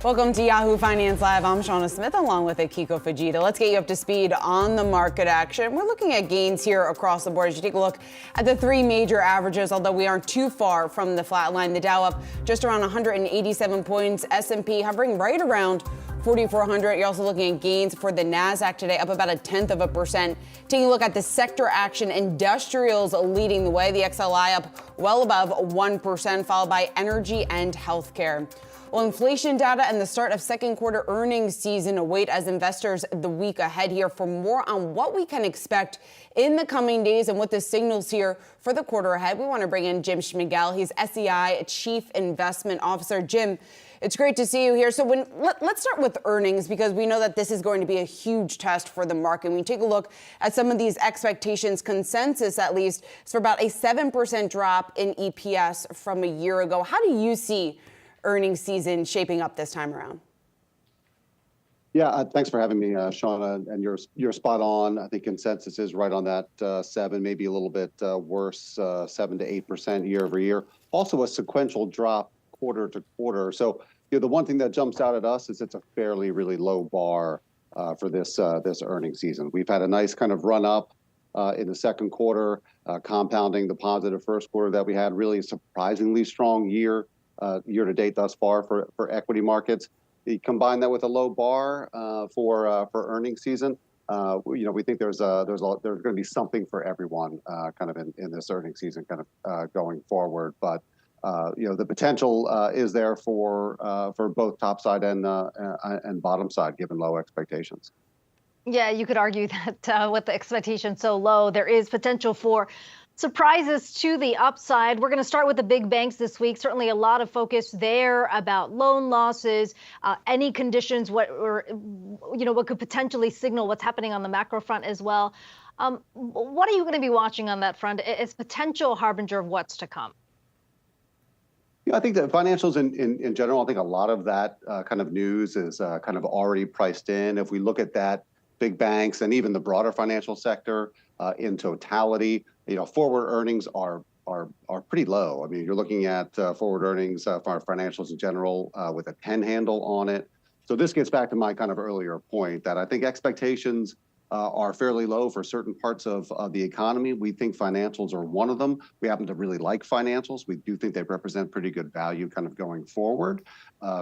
Welcome to Yahoo Finance Live. I'm Shauna Smith along with Akiko Fujita. Let's get you up to speed on the market action. We're looking at gains here across the board. As you take a look at the three major averages, although we aren't too far from the flat line. The Dow up just around 187 points. S&P hovering right around 4,400. You're also looking at gains for the Nasdaq today, up about 0.1%. Taking a look at the sector action, industrials leading the way. The XLI up well above 1%, followed by energy and healthcare. Well, inflation data and the start of second quarter earnings season await as investors the week ahead here. For more on what we can expect in the coming days and what this signals here for the quarter ahead, we want to bring in Jim Schmigel. He's SEI Chief Investment Officer. Jim, it's great to see you here. So let's start with earnings, because we know that this is going to be a huge test for the market. When you take a look at some of these expectations, consensus at least, is for about a 7% drop in EPS from a year ago. How do you see earnings season shaping up this time around? Yeah, thanks for having me, Shauna. And you're spot on. I think consensus is right on that 7, maybe a little bit worse, 7 to 8% year over year. Also a sequential drop quarter to quarter. So the one thing that jumps out at us is it's a fairly really low bar for this earnings season. We've had a nice kind of run up in the second quarter, compounding the positive first quarter that we had. Really a surprisingly strong year to date thus far for equity markets. You combine that with a low bar for earnings season. We think there's going to be something for everyone kind of in this earnings season kind of going forward. But the potential is there for both top side and bottom side, given low expectations. Yeah, you could argue that with the expectations so low, there is potential for surprises to the upside. We're going to start with the big banks this week. Certainly a lot of focus there about loan losses, any conditions, what could potentially signal what's happening on the macro front as well. What are you going to be watching on that front as potential harbinger of what's to come? I think that financials in general, I think a lot of that kind of news is kind of already priced in. If we look at that, big banks and even the broader financial sector in totality, forward earnings are pretty low. I mean, you're looking at forward earnings for financials in general with a 10 handle on it. So this gets back to my kind of earlier point that I think expectations are fairly low for certain parts of the economy. We think financials are one of them. We happen to really like financials. We do think they represent pretty good value kind of going forward.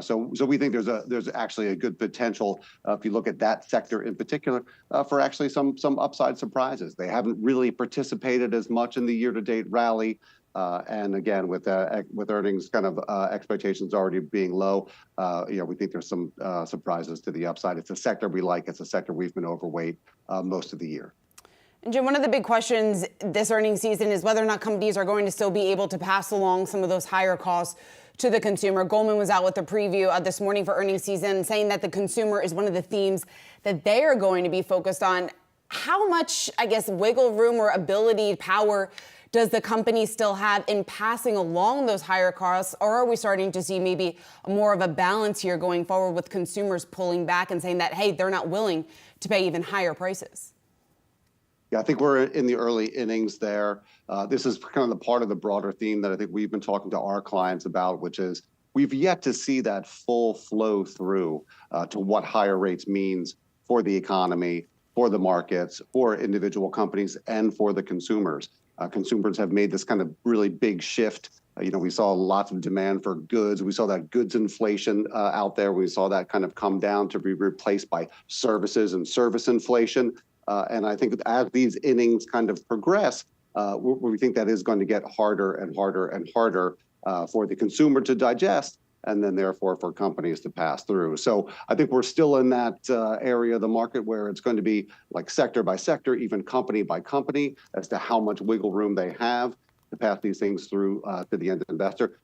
So we think there's actually a good potential, if you look at that sector in particular, for actually some upside surprises. They haven't really participated as much in the year-to-date rally. And again, with earnings kind of expectations already being low, we think there's some surprises to the upside. It's a sector we like. It's a sector we've been overweight most of the year. And Jim, one of the big questions this earnings season is whether or not companies are going to still be able to pass along some of those higher costs to the consumer. Goldman was out with a preview this morning for earnings season, saying that the consumer is one of the themes that they are going to be focused on. How much, I guess, wiggle room or ability, power does the company still have in passing along those higher costs? Or are we starting to see maybe more of a balance here going forward with consumers pulling back and saying that, hey, they're not willing to pay even higher prices? Yeah, I think we're in the early innings there. This is kind of the part of the broader theme that I think we've been talking to our clients about, which is we've yet to see that full flow through to what higher rates means for the economy, for the markets, for individual companies, and for the consumers. Consumers have made this kind of really big shift. We saw lots of demand for goods. We saw that goods inflation out there. We saw that kind of come down to be replaced by services and service inflation. And I think as these innings kind of progress, we think that is going to get harder and harder and harder for the consumer to digest, and then therefore for companies to pass through. So I think we're still in that area of the market where it's going to be like sector by sector, even company by company, as to how much wiggle room they have to pass these things through to the end investor.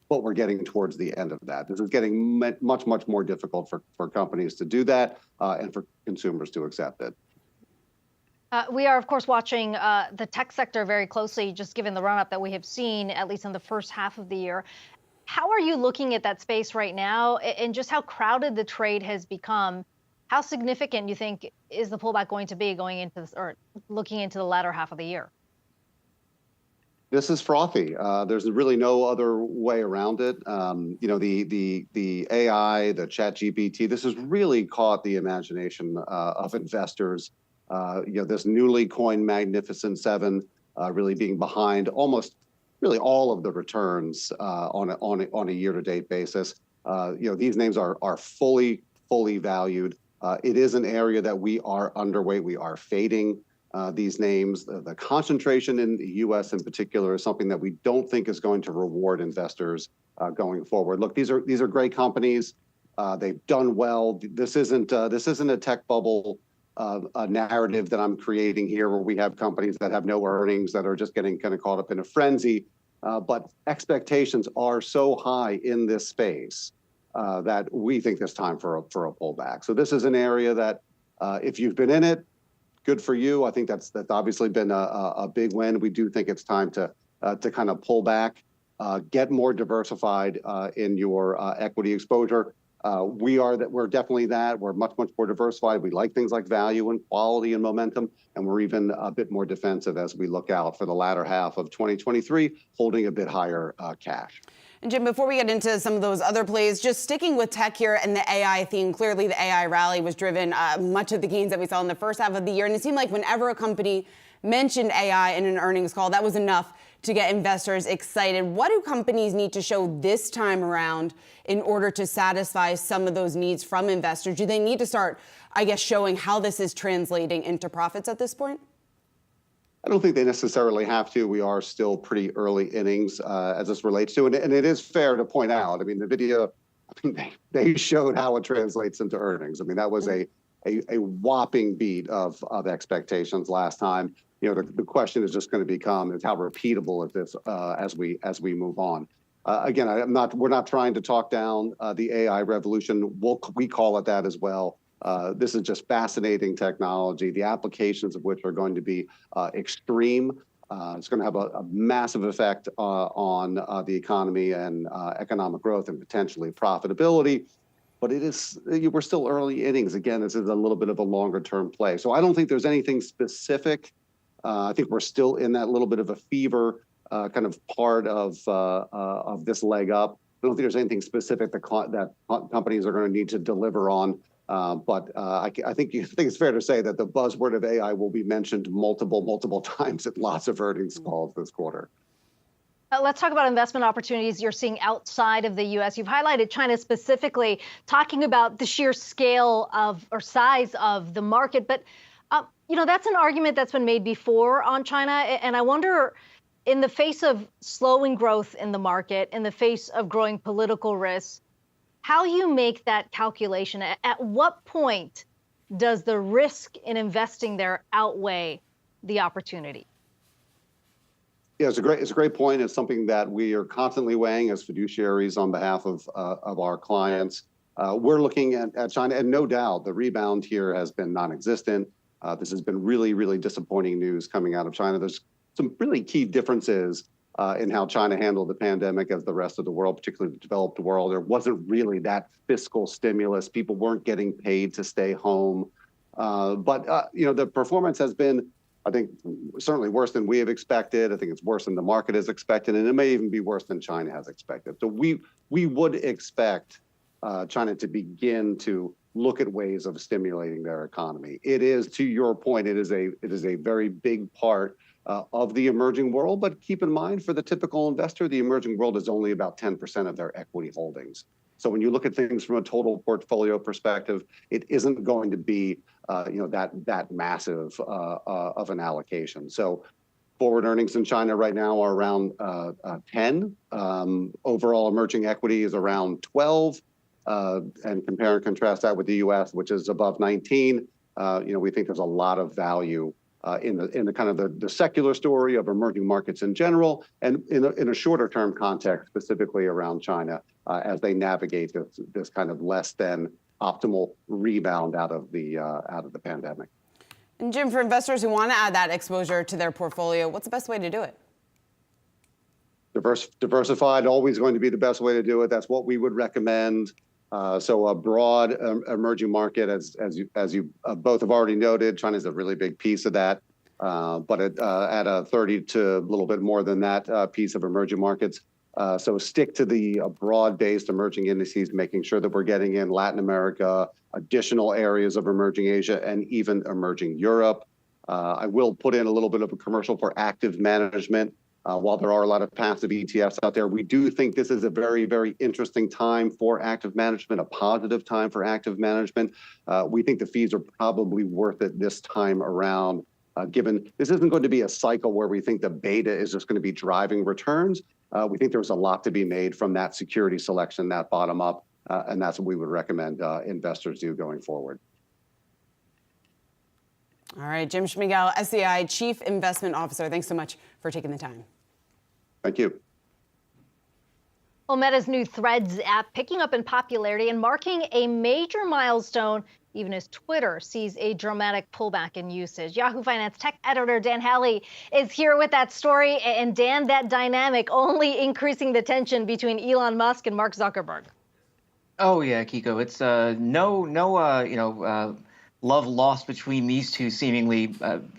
But we're getting towards the end of that. This is getting much, much more difficult for companies to do that and for consumers to accept it. We are, of course, watching the tech sector very closely, just given the run-up that we have seen, at least in the first half of the year. How are you looking at that space right now, and just how crowded the trade has become? How significant do you think is the pullback going to be going into this, or looking into the latter half of the year? This is frothy. There's really no other way around it. The AI, the ChatGPT, this has really caught the imagination of investors. This newly coined Magnificent Seven really being behind almost really all of the returns on a year-to-date basis. These names are fully valued. It is an area that we are underweight. We are fading these names. The concentration in the U.S. in particular is something that we don't think is going to reward investors going forward. Look, these are great companies. They've done well. This isn't a tech bubble narrative that I'm creating here, where we have companies that have no earnings that are just getting kind of caught up in a frenzy. But expectations are so high in this space that we think there's time for a pullback. So this is an area that if you've been in it, good for you. I think that's obviously been a big win. We do think it's time to kind of pull back, get more diversified in your equity exposure. We're definitely that. We're much more diversified. We like things like value and quality and momentum, and we're even a bit more defensive as we look out for the latter half of 2023, holding a bit higher cash. And Jim, before we get into some of those other plays, just sticking with tech here and the AI theme, clearly the AI rally was driven much of the gains that we saw in the first half of the year. And it seemed like whenever a company mentioned AI in an earnings call, that was enough to get investors excited. What do companies need to show this time around in order to satisfy some of those needs from investors? Do they need to start, I guess, showing how this is translating into profits at this point? I don't think they necessarily have to. We are still pretty early innings as this relates to it. And it is fair to point out, I mean, the video, they showed how it translates into earnings. I mean, that was a whopping beat of expectations last time. The question is just going to become is how repeatable is this as we move on. Again, we're not trying to talk down the AI revolution. We call it that as well. This is just fascinating technology, the applications of which are going to be extreme. It's going to have a massive effect on the economy and economic growth and potentially profitability. But we're still early innings. Again, this is a little bit of a longer term play. So I don't think there's anything specific. I think we're still in that little bit of a fever kind of part of this leg up. I don't think there's anything specific that companies are going to need to deliver on. But I think it's fair to say that the buzzword of AI will be mentioned multiple times at lots of earnings calls this quarter. Let's talk about investment opportunities you're seeing outside of the U.S. You've highlighted China specifically, talking about the sheer scale of or size of the market. But, that's an argument that's been made before on China. And I wonder, in the face of slowing growth in the market, in the face of growing political risks, how you make that calculation. At what point does the risk in investing there outweigh the opportunity? Yeah, it's a great point. It's something that we are constantly weighing as fiduciaries on behalf of our clients. We're looking at China, and no doubt the rebound here has been non-existent. This has been really disappointing news coming out of China. There's some really key differences in how China handled the pandemic as the rest of the world, particularly the developed world. There wasn't really that fiscal stimulus. People weren't getting paid to stay home. But the performance has been, I think, certainly worse than we have expected. I think it's worse than the market has expected, and it may even be worse than China has expected. So we would expect China to begin to look at ways of stimulating their economy. It is, to your point, it is a very big part of the emerging world. But keep in mind, for the typical investor, the emerging world is only about 10% of their equity holdings. So when you look at things from a total portfolio perspective, it isn't going to be that massive of an allocation. So forward earnings in China right now are around 10. Overall emerging equity is around 12. And compare and contrast that with the U.S., which is above 19. We think there's a lot of value in the kind of the secular story of emerging markets in general, and in a shorter term context, specifically around China, as they navigate this kind of less than optimal rebound out of the pandemic. And Jim, for investors who want to add that exposure to their portfolio, what's the best way to do it? Diversified, always going to be the best way to do it. That's what we would recommend. So a broad emerging market, as you both have already noted, China is a really big piece of that. but at a 30 to a little bit more than that piece of emerging markets. So stick to the broad-based emerging indices, making sure that we're getting in Latin America, additional areas of emerging Asia, and even emerging Europe. I will put in a little bit of a commercial for active management. While there are a lot of passive ETFs out there, we do think this is a very, very interesting time for active management, a positive time for active management. We think the fees are probably worth it this time around, given this isn't going to be a cycle where we think the beta is just going to be driving returns. We think there's a lot to be made from that security selection, that bottom up, and that's what we would recommend investors do going forward. All right, Jim Schmigel, SEI Chief Investment Officer. Thanks so much for taking the time. Thank you. Well, Meta's new Threads app picking up in popularity and marking a major milestone, even as Twitter sees a dramatic pullback in usage. Yahoo Finance tech editor Dan Halley is here with that story. And Dan, that dynamic only increasing the tension between Elon Musk and Mark Zuckerberg. Oh yeah, Kiko. It's no love lost between these two. Seemingly,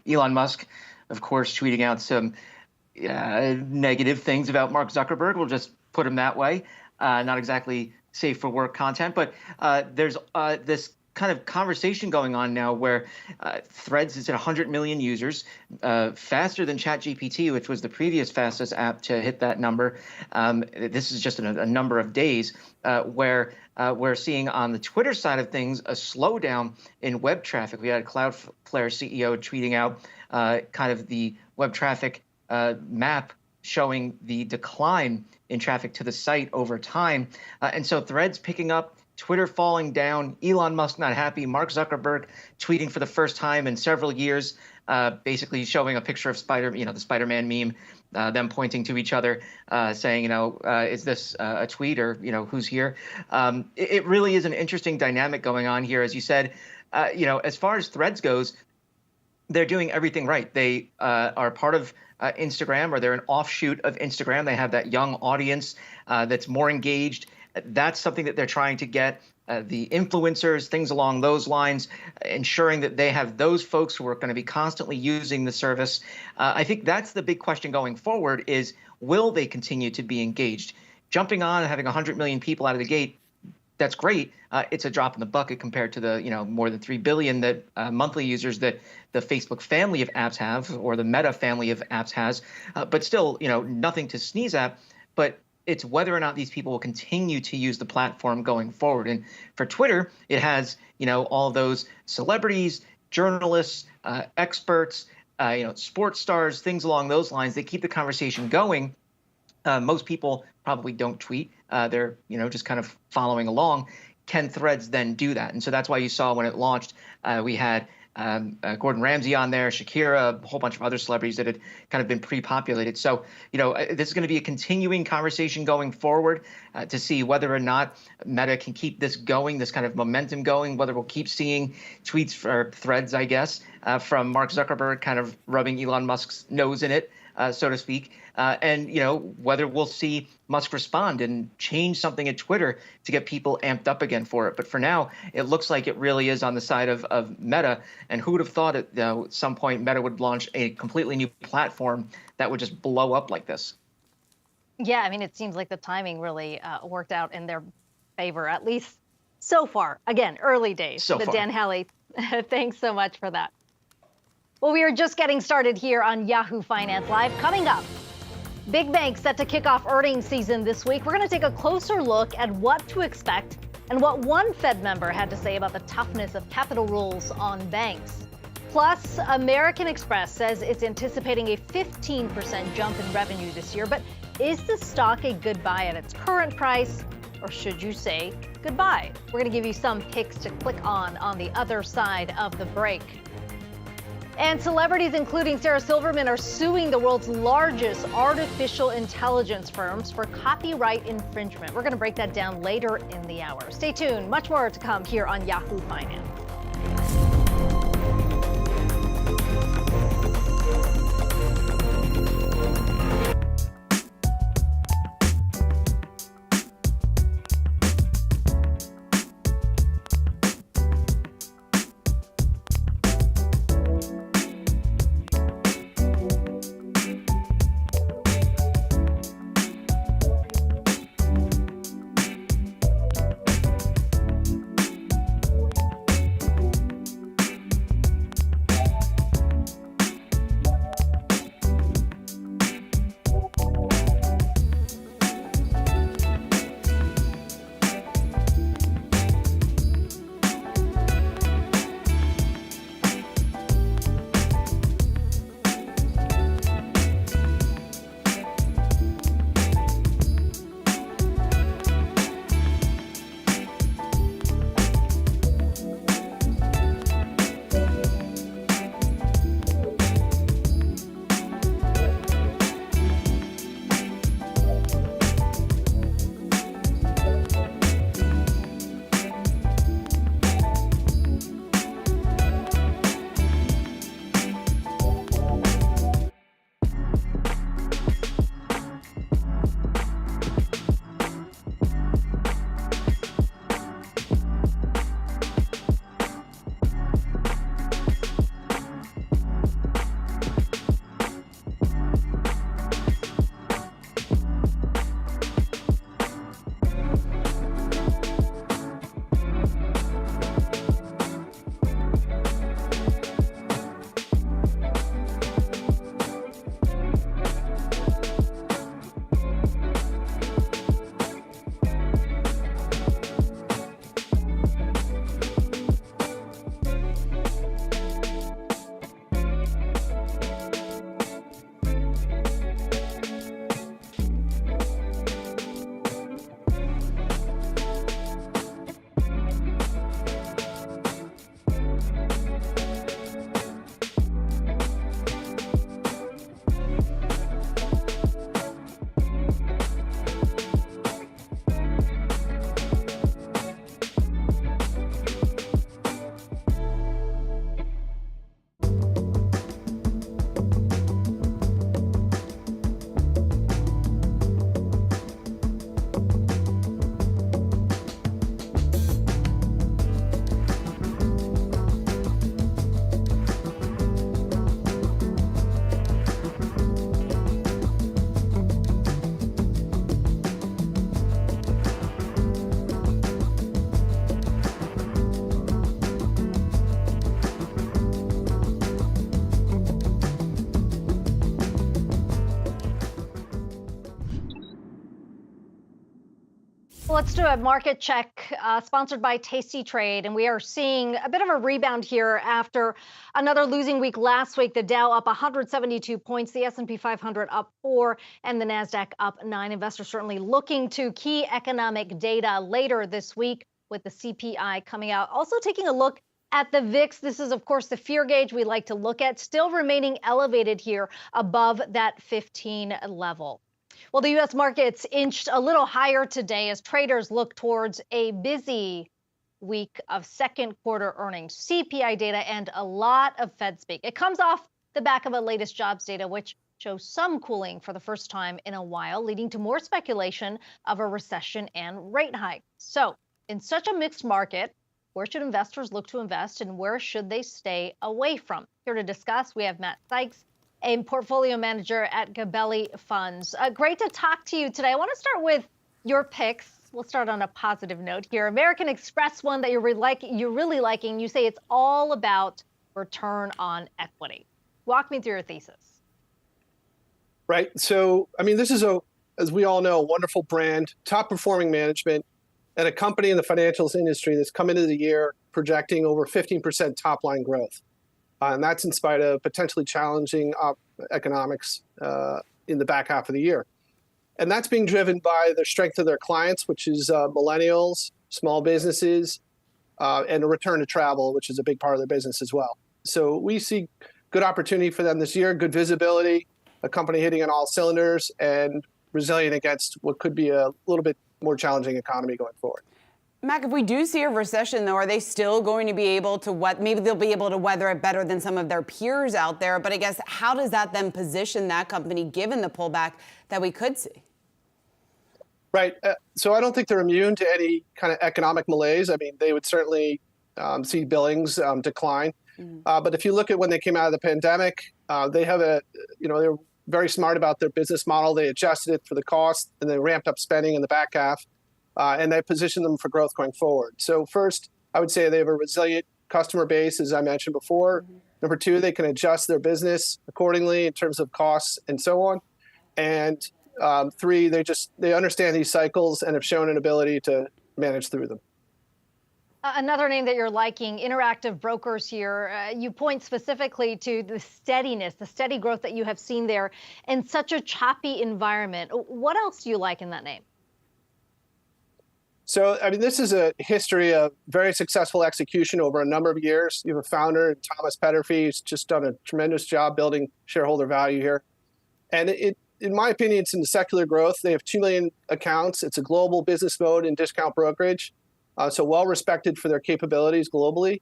Elon Musk, of course, tweeting out some negative things about Mark Zuckerberg. We'll just put him that way. Not exactly safe for work content, but there's this kind of conversation going on now where Threads is at 100 million users, faster than ChatGPT, which was the previous fastest app to hit that number. This is just a number of days where we're seeing on the Twitter side of things a slowdown in web traffic. We had Cloudflare CEO tweeting out kind of the web traffic map showing the decline in traffic to the site over time. And so Threads picking up, Twitter falling down, Elon Musk not happy, Mark Zuckerberg tweeting for the first time in several years, basically showing a picture of the Spider-Man meme, them pointing to each other, saying, is this a tweet or, who's here? It really is an interesting dynamic going on here. As you said, as far as Threads goes, they're doing everything right. They are part of Instagram, or they're an offshoot of Instagram. They have that young audience that's more engaged. That's something that they're trying to get the influencers, things along those lines, ensuring that they have those folks who are going to be constantly using the service. I think that's the big question going forward is, will they continue to be engaged? Jumping on and having 100 million people out of the gate, that's great. It's a drop in the bucket compared to the more than 3 billion that monthly users that the Facebook family of apps have, or the Meta family of apps has. But still, nothing to sneeze at. But it's whether or not these people will continue to use the platform going forward. And for Twitter, it has all those celebrities, journalists, experts, sports stars, things along those lines. They keep the conversation going. Most people probably don't tweet. They're just kind of following along. Can Threads then do that? And so that's why you saw when it launched, we had Gordon Ramsay on there, Shakira, a whole bunch of other celebrities that had kind of been pre-populated. So, this is going to be a continuing conversation going forward to see whether or not Meta can keep this going, this kind of momentum going, whether we'll keep seeing tweets for Threads, I guess, from Mark Zuckerberg kind of rubbing Elon Musk's nose in it, so to speak. And, whether we'll see Musk respond and change something at Twitter to get people amped up again for it. But for now, it looks like it really is on the side of Meta. And who would have thought at some point Meta would launch a completely new platform that would just blow up like this? Yeah, I mean, it seems like the timing really worked out in their favor, at least so far. Again, early days. So far. Dan Halley, thanks so much for that. Well, we are just getting started here on Yahoo Finance Live. Coming up, big banks set to kick off earnings season this week. We're going to take a closer look at what to expect and what one Fed member had to say about the toughness of capital rules on banks. Plus, American Express says it's anticipating a 15% jump in revenue this year. But is the stock a good buy at its current price, or should you say goodbye? We're going to give you some picks to click on the other side of the break. And celebrities, including Sarah Silverman, are suing the world's largest artificial intelligence firms for copyright infringement. We're going to break that down later in the hour. Stay tuned. Much more to come here on Yahoo Finance. Well, let's do a market check sponsored by Tasty Trade. And we are seeing a bit of a rebound here after another losing week last week. The Dow up 172 points, the S&P 500 up 4, and the Nasdaq up 9. Investors certainly looking to key economic data later this week with the CPI coming out. Also taking a look at the VIX. This is, of course, the fear gauge we like to look at, still remaining elevated here above that 15 level. Well, the U.S. markets inched a little higher today as traders look towards a busy week of second quarter earnings, CPI data, and a lot of Fed speak. It comes off the back of a latest jobs data, which shows some cooling for the first time in a while, leading to more speculation of a recession and rate hike. So in such a mixed market, where should investors look to invest and where should they stay away from? Here to discuss, we have Matt Sykes, a portfolio manager at Gabelli Funds. Great to talk to you today. I want to start with your picks. We'll start on a positive note here. American Express, one that you're really liking. You say it's all about return on equity. Walk me through your thesis. Right. So, I mean, this is as we all know, a wonderful brand, top performing management, and a company in the financials industry that's come into the year projecting over 15% top line growth. And that's in spite of potentially challenging economics in the back half of the year. And that's being driven by the strength of their clients, which is millennials, small businesses, and a return to travel, which is a big part of their business as well. So we see good opportunity for them this year, good visibility, a company hitting on all cylinders and resilient against what could be a little bit more challenging economy going forward. Mac, if we do see a recession, though, are they still going to be able to maybe they'll be able to weather it better than some of their peers out there? But I guess how does that then position that company given the pullback that we could see? Right. So I don't think they're immune to any kind of economic malaise. I mean, they would certainly see billings decline. But if you look at when they came out of the pandemic, they have they were very smart about their business model. They adjusted it for the cost and they ramped up spending in the back half. And they position them for growth going forward. So first, I would say they have a resilient customer base, as I mentioned before. Number two, they can adjust their business accordingly in terms of costs and so on. And three, they understand these cycles and have shown an ability to manage through them. Another name that you're liking, Interactive Brokers here. You point specifically to the steadiness, the steady growth that you have seen there in such a choppy environment. What else do you like in that name? So, I mean, this is a history of very successful execution over a number of years. You have a founder, Thomas Petterfy, who's just done a tremendous job building shareholder value here. And in my opinion, it's in the secular growth. They have 2 million accounts. It's a global business mode in discount brokerage. So well respected for their capabilities globally.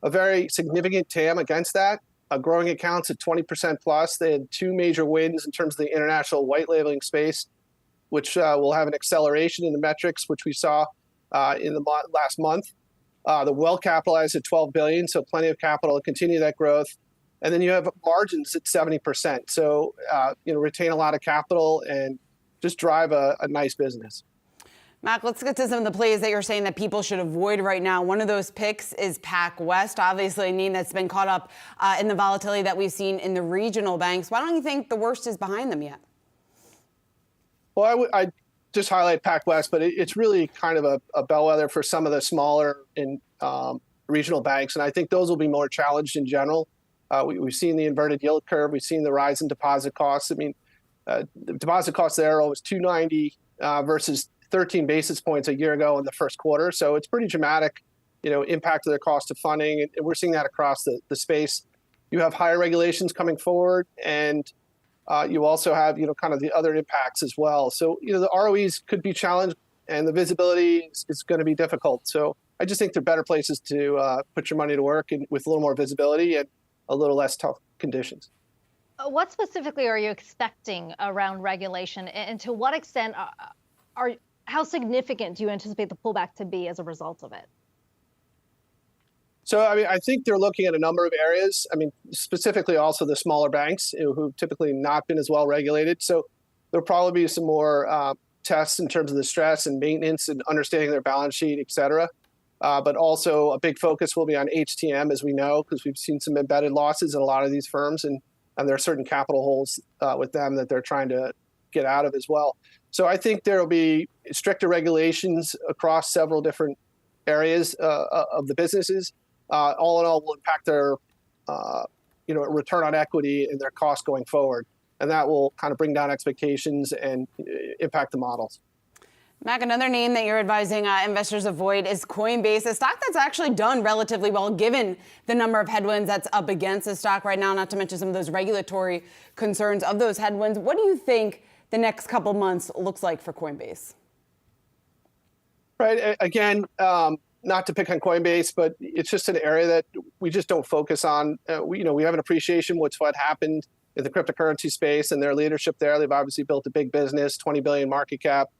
A very significant TAM against that. Growing accounts at 20% plus. They had 2 major wins in terms of the international white labeling space, which will have an acceleration in the metrics, which we saw in the last month. They're well capitalized at $12 billion, so plenty of capital to continue that growth. And then you have margins at 70%. So, retain a lot of capital and just drive a nice business. Mac, let's get to some of the plays that you're saying that people should avoid right now. One of those picks is PacWest, obviously a name that's been caught up in the volatility that we've seen in the regional banks. Why don't you think the worst is behind them yet? Well, I just highlight PacWest, but it's really kind of a bellwether for some of the smaller and regional banks. And I think those will be more challenged in general. We've seen the inverted yield curve. We've seen the rise in deposit costs. I mean, the deposit costs there are almost 290 versus 13 basis points a year ago in the first quarter. So it's pretty dramatic, impact of their cost of funding. And we're seeing that across the space. You have higher regulations coming forward, and you also have, kind of the other impacts as well. So, the ROEs could be challenged and the visibility is going to be difficult. So I just think they're better places to put your money to work and with a little more visibility and a little less tough conditions. What specifically are you expecting around regulation, and to what extent how significant do you anticipate the pullback to be as a result of it? So, I mean, I think they're looking at a number of areas. I mean, specifically also the smaller banks who've typically not been as well regulated. So there'll probably be some more tests in terms of the stress and maintenance and understanding their balance sheet, et cetera. But also a big focus will be on HTM, as we know, because we've seen some embedded losses in a lot of these firms, and there are certain capital holes with them that they're trying to get out of as well. So I think there will be stricter regulations across several different areas of the businesses. All in all, will impact their return on equity and their costs going forward, and that will kind of bring down expectations and impact the models. Mac, another name that you're advising investors avoid is Coinbase, a stock that's actually done relatively well given the number of headwinds that's up against the stock right now, not to mention some of those regulatory concerns of those headwinds. What do you think the next couple months looks like for Coinbase? Right. Again, not to pick on Coinbase, but it's just an area that we just don't focus on. We have an appreciation what happened in the cryptocurrency space and their leadership there. They've obviously built a big business, 20 billion market cap.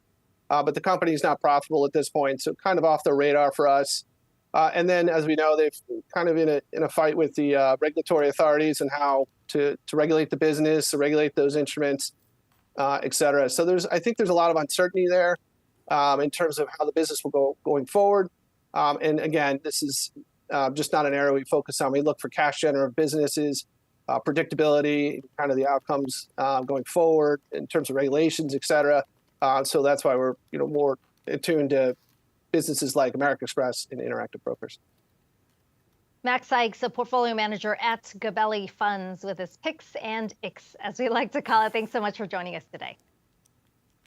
But the company is not profitable at this point, so kind of off the radar for us. And then, as we know, they've kind of in a fight with the regulatory authorities and how to regulate the business, to regulate those instruments, et cetera. So I think there's a lot of uncertainty there in terms of how the business will go going forward. And again, this is just not an area we focus on. We look for cash generative businesses, predictability, kind of the outcomes going forward in terms of regulations, et cetera. So that's why we're more attuned to businesses like American Express and Interactive Brokers. Max Sykes, a portfolio manager at Gabelli Funds, with his picks and icks, as we like to call it. Thanks so much for joining us today.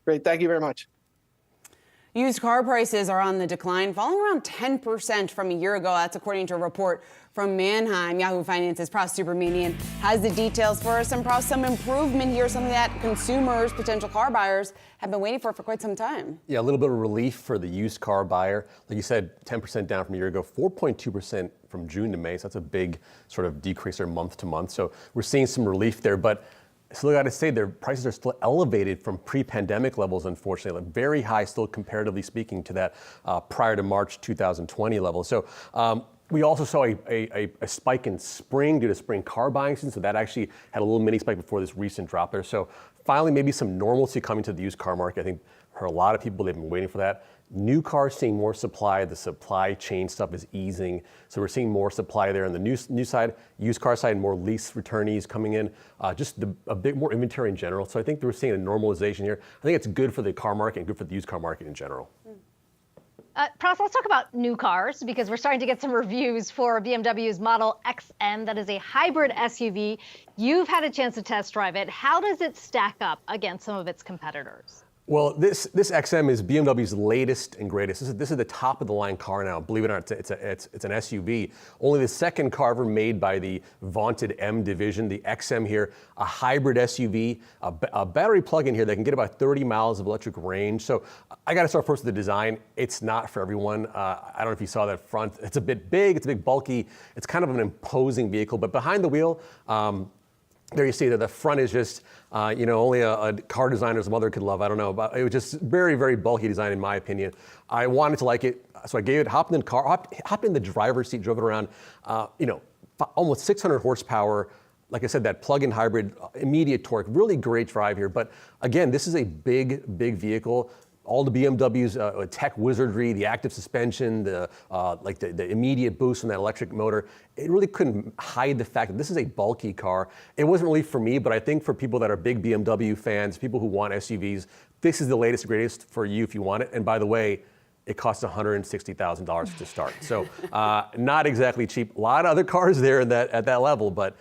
Great. Thank you very much. Used car prices are on the decline, falling around 10% from a year ago. That's according to a report from Manheim. Yahoo Finance's Pras Subramanian has the details for us. And Pras, some improvement here, something that consumers, potential car buyers, have been waiting for quite some time. Yeah, a little bit of relief for the used car buyer. Like you said, 10% down from a year ago, 4.2% from June to May. So that's a big sort of decrease there month to month. So we're seeing some relief there. But still got to say, their prices are still elevated from pre-pandemic levels, unfortunately. Like very high still, comparatively speaking, to that prior to March 2020 level. So we also saw a spike in spring due to spring car buying season. So that actually had a little mini spike before this recent drop there. So finally, maybe some normalcy coming to the used car market. I think for a lot of people, they've been waiting for that. New cars seeing more supply. The supply chain stuff is easing. So we're seeing more supply there on the new side, used car side, more lease returnees coming in, just a bit more inventory in general. So I think we're seeing a normalization here. I think it's good for the car market and good for the used car market in general. Pras, let's talk about new cars, because we're starting to get some reviews for BMW's Model XM. That is a hybrid SUV. You've had a chance to test drive it. How does it stack up against some of its competitors? Well, this XM is BMW's latest and greatest. This is the top of the line car now. Believe it or not, it's an SUV. Only the second car ever made by the vaunted M division, the XM here, a hybrid SUV, a battery plug-in here that can get about 30 miles of electric range. So I got to start first with the design. It's not for everyone. I don't know if you saw that front. It's a bit big. It's a bit bulky. It's kind of an imposing vehicle. But behind the wheel, there you see that the front is just, only a car designer's mother could love. I don't know, but it was just very, very bulky design in my opinion. I wanted to like it, so I gave it, hopped in the driver's seat, drove it around, almost 600 horsepower. Like I said, that plug-in hybrid, immediate torque, really great drive here. But again, this is a big, big vehicle. All the BMW's tech wizardry, the active suspension, the immediate boost from that electric motor, it really couldn't hide the fact that this is a bulky car. It wasn't really for me, but I think for people that are big BMW fans, people who want SUVs, this is the latest and greatest for you if you want it. And by the way, it costs $160,000 to start. So not exactly cheap. A lot of other cars there at that level, but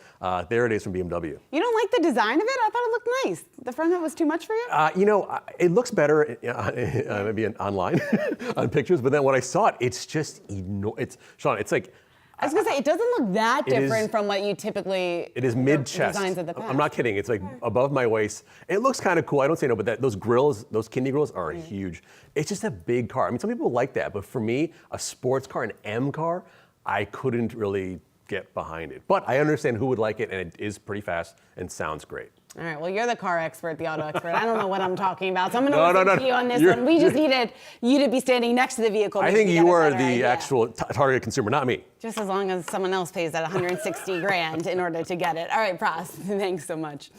there it is from BMW. You don't like the design of it? I thought it looked nice. The front end was too much for you? It looks better maybe online on pictures, but then when I saw it, it's just Sean, it's like, I was gonna say, it doesn't look that different from what you typically. It is mid-chest. Designs of the past. I'm not kidding. It's like above my waist. It looks kind of cool. I don't say no, but those grills, those kidney grills are huge. It's just a big car. I mean, some people like that, but for me, a sports car, an M car, I couldn't really get behind it. But I understand who would like it, and it is pretty fast and sounds great. All right, well, you're the car expert, the auto expert. I don't know what I'm talking about, so I'm going to listen to you on this one. We just needed you to be standing next to the vehicle. I think you are the actual target consumer, not me. Just as long as someone else pays that $160,000 in order to get it. All right, Pras, thanks so much.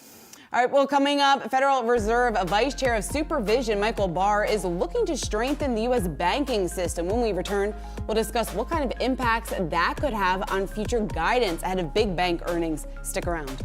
All right, well, coming up, Federal Reserve Vice Chair of Supervision, Michael Barr, is looking to strengthen the U.S. banking system. When we return, we'll discuss what kind of impacts that could have on future guidance ahead of big bank earnings. Stick around.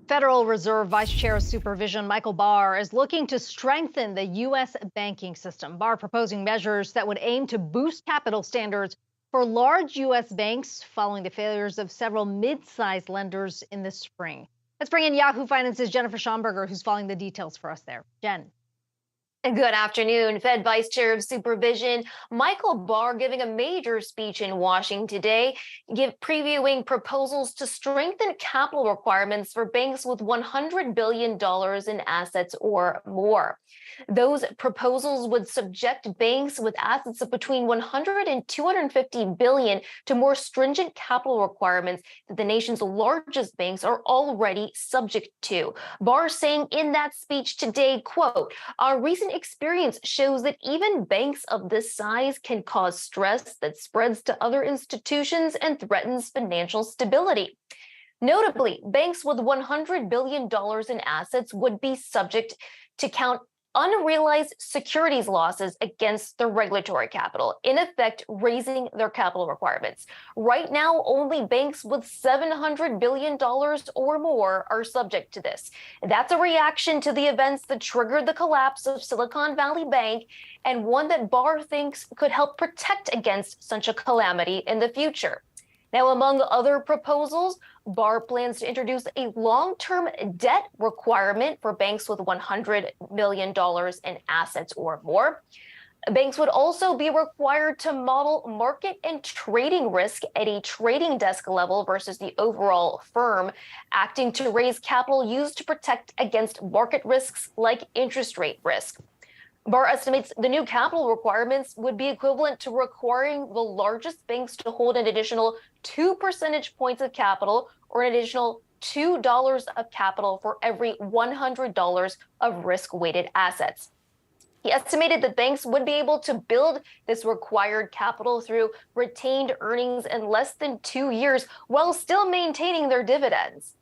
Federal Reserve Vice Chair of Supervision Michael Barr is looking to strengthen the U.S. banking system. Barr proposing measures that would aim to boost capital standards for large U.S. banks following the failures of several mid-sized lenders in the spring. Let's bring in Yahoo Finance's Jennifer Schomburger, who's following the details for us there. Jen. Good afternoon. Fed Vice Chair of Supervision Michael Barr giving a major speech in Washington today, previewing proposals to strengthen capital requirements for banks with $100 billion in assets or more. Those proposals would subject banks with assets of between 100 and 250 billion to more stringent capital requirements that the nation's largest banks are already subject to. Barr saying in that speech today, quote, "Our recent experience shows that even banks of this size can cause stress that spreads to other institutions and threatens financial stability." Notably, banks with $100 billion in assets would be subject to count unrealized securities losses against their regulatory capital, in effect raising their capital requirements. Right now, only banks with $700 billion or more are subject to this. That's a reaction to the events that triggered the collapse of Silicon Valley Bank, and one that Barr thinks could help protect against such a calamity in the future. Now, among other proposals, Barr plans to introduce a long-term debt requirement for banks with $100 million in assets or more. Banks would also be required to model market and trading risk at a trading desk level versus the overall firm, acting to raise capital used to protect against market risks like interest rate risk. Barr estimates the new capital requirements would be equivalent to requiring the largest banks to hold an additional 2 percentage points of capital or an additional $2 of capital for every $100 of risk-weighted assets. He estimated that banks would be able to build this required capital through retained earnings in less than 2 years while still maintaining their dividends.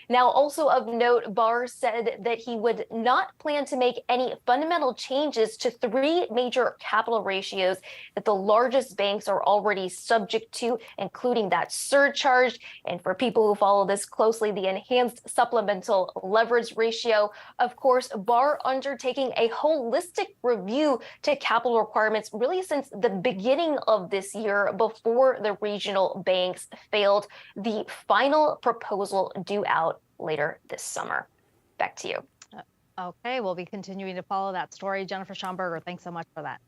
Now, also of note, Barr said that he would not plan to make any fundamental changes to 3 major capital ratios that the largest banks are already subject to, including that surcharge. And for people who follow this closely, the enhanced supplemental leverage ratio. Of course, Barr undertaking a holistic review to capital requirements really since the beginning of this year before the regional banks failed. The final proposal due out later this summer. Back to you. Okay, we'll be continuing to follow that story. Jennifer Schomburger, thanks so much for that.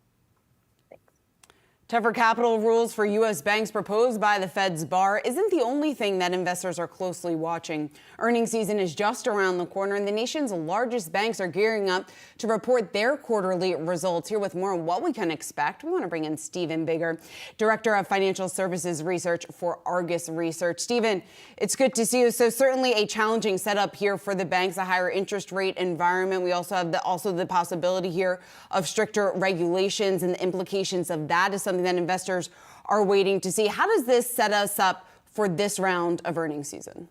Tougher capital rules for U.S. banks proposed by the Fed's Barr isn't the only thing that investors are closely watching. Earnings season is just around the corner, and the nation's largest banks are gearing up to report their quarterly results. Here with more on what we can expect, we want to bring in Stephen Bigger, Director of Financial Services Research for Argus Research. Stephen, it's good to see you. So certainly a challenging setup here for the banks, a higher interest rate environment. We also have the possibility here of stricter regulations, and the implications of that is something that investors are waiting to see. How does this set us up for this round of earnings season?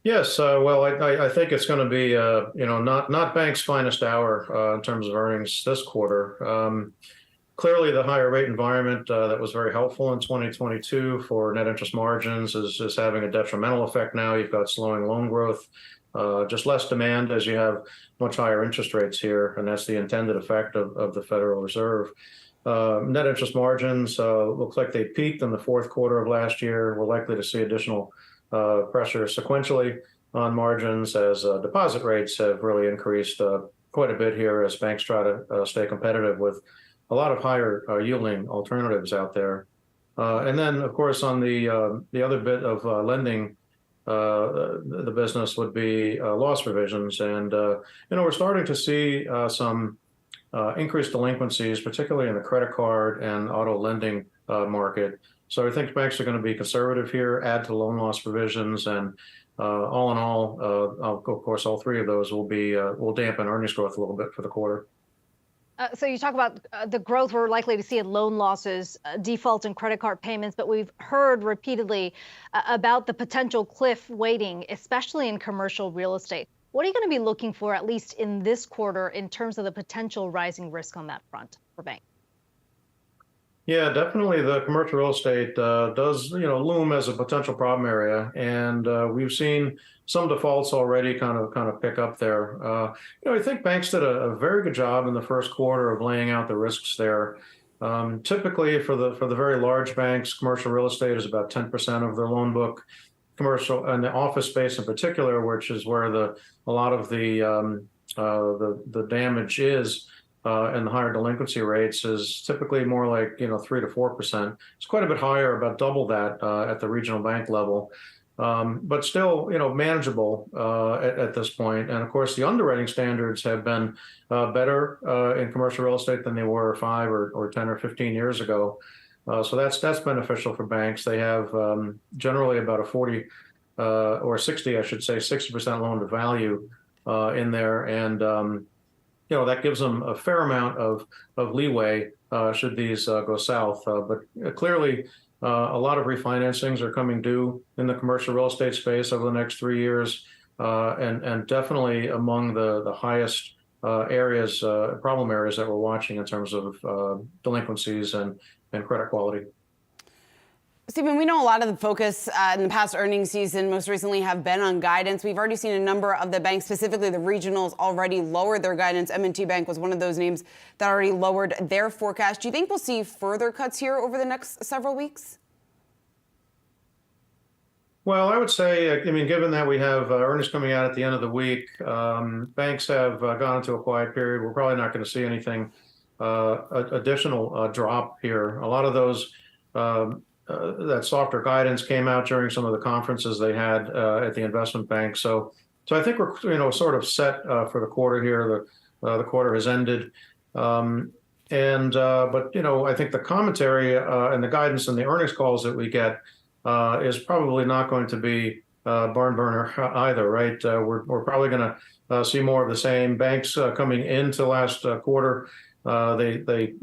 Yes, well, I think it's going to be, not banks' finest hour in terms of earnings this quarter. Clearly, the higher rate environment that was very helpful in 2022 for net interest margins is having a detrimental effect now. You've got slowing loan growth, just less demand as you have much higher interest rates here, and that's the intended effect of the Federal Reserve. Net interest margins look like they peaked in the fourth quarter of last year. We're likely to see additional pressure sequentially on margins as deposit rates have really increased quite a bit here as banks try to stay competitive with a lot of higher yielding alternatives out there. And then, of course, on the other bit of lending, the business would be loss provisions. And, we're starting to see some increased delinquencies, particularly in the credit card and auto lending market. So I think banks are going to be conservative here, add to loan loss provisions, and all in all, of course, all 3 of those will dampen earnings growth a little bit for the quarter. So you talk about the growth we're likely to see in loan losses, default and credit card payments, but we've heard repeatedly about the potential cliff waiting, especially in commercial real estate. What are you going to be looking for, at least in this quarter, in terms of the potential rising risk on that front for banks? Yeah, definitely. The commercial real estate does, loom as a potential problem area, and we've seen some defaults already kind of pick up there. I think banks did a very good job in the first quarter of laying out the risks there. Typically, for the very large banks, commercial real estate is about 10% of their loan book. Commercial and the office space in particular, which is where a lot of the damage is. And the higher delinquency rates is typically more like 3 to 4%. It's quite a bit higher, about double that at the regional bank level, but still manageable at this point. And of course, the underwriting standards have been better in commercial real estate than they were 5 or 10 or 15 years ago. So that's beneficial for banks. They have generally about a 40 or 60, I should say, 60% loan to value in there, and that gives them a fair amount of leeway should these go south. But clearly, a lot of refinancings are coming due in the commercial real estate space over the next 3 years, and definitely among the highest problem areas that we're watching in terms of delinquencies and credit quality. Stephen, we know a lot of the focus in the past earnings season most recently have been on guidance. We've already seen a number of the banks, specifically the regionals, already lower their guidance. M&T Bank was one of those names that already lowered their forecast. Do you think we'll see further cuts here over the next several weeks? Well, I would say, given that we have earnings coming out at the end of the week, banks have gone into a quiet period. We're probably not going to see anything additional drop here. A lot of those that softer guidance came out during some of the conferences they had at the investment bank. So I think we're sort of set for the quarter here. The quarter has ended, but I think the commentary and the guidance and the earnings calls that we get is probably not going to be barn burner either, right? We're probably going to see more of the same. Banks coming into last quarter. They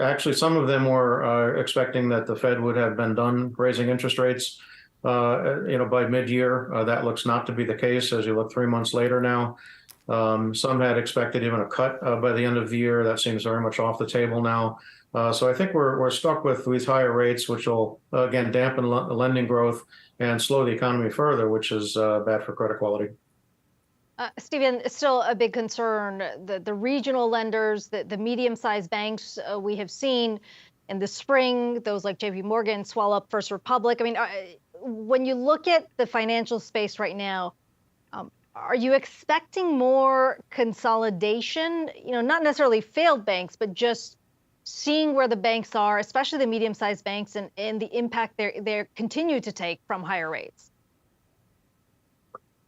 actually, some of them were expecting that the Fed would have been done raising interest rates, by mid-year. That looks not to be the case as you look 3 months later now. Some had expected even a cut by the end of the year. That seems very much off the table now. So I think we're stuck with these higher rates, which will again dampen lending growth and slow the economy further, which is bad for credit quality. Stephen, it's still a big concern. The regional lenders, the medium-sized banks we have seen in the spring, those like JP Morgan swallow up First Republic. When you look at the financial space right now, are you expecting more consolidation? Not necessarily failed banks, but just seeing where the banks are, especially the medium-sized banks, and the impact they continue to take from higher rates.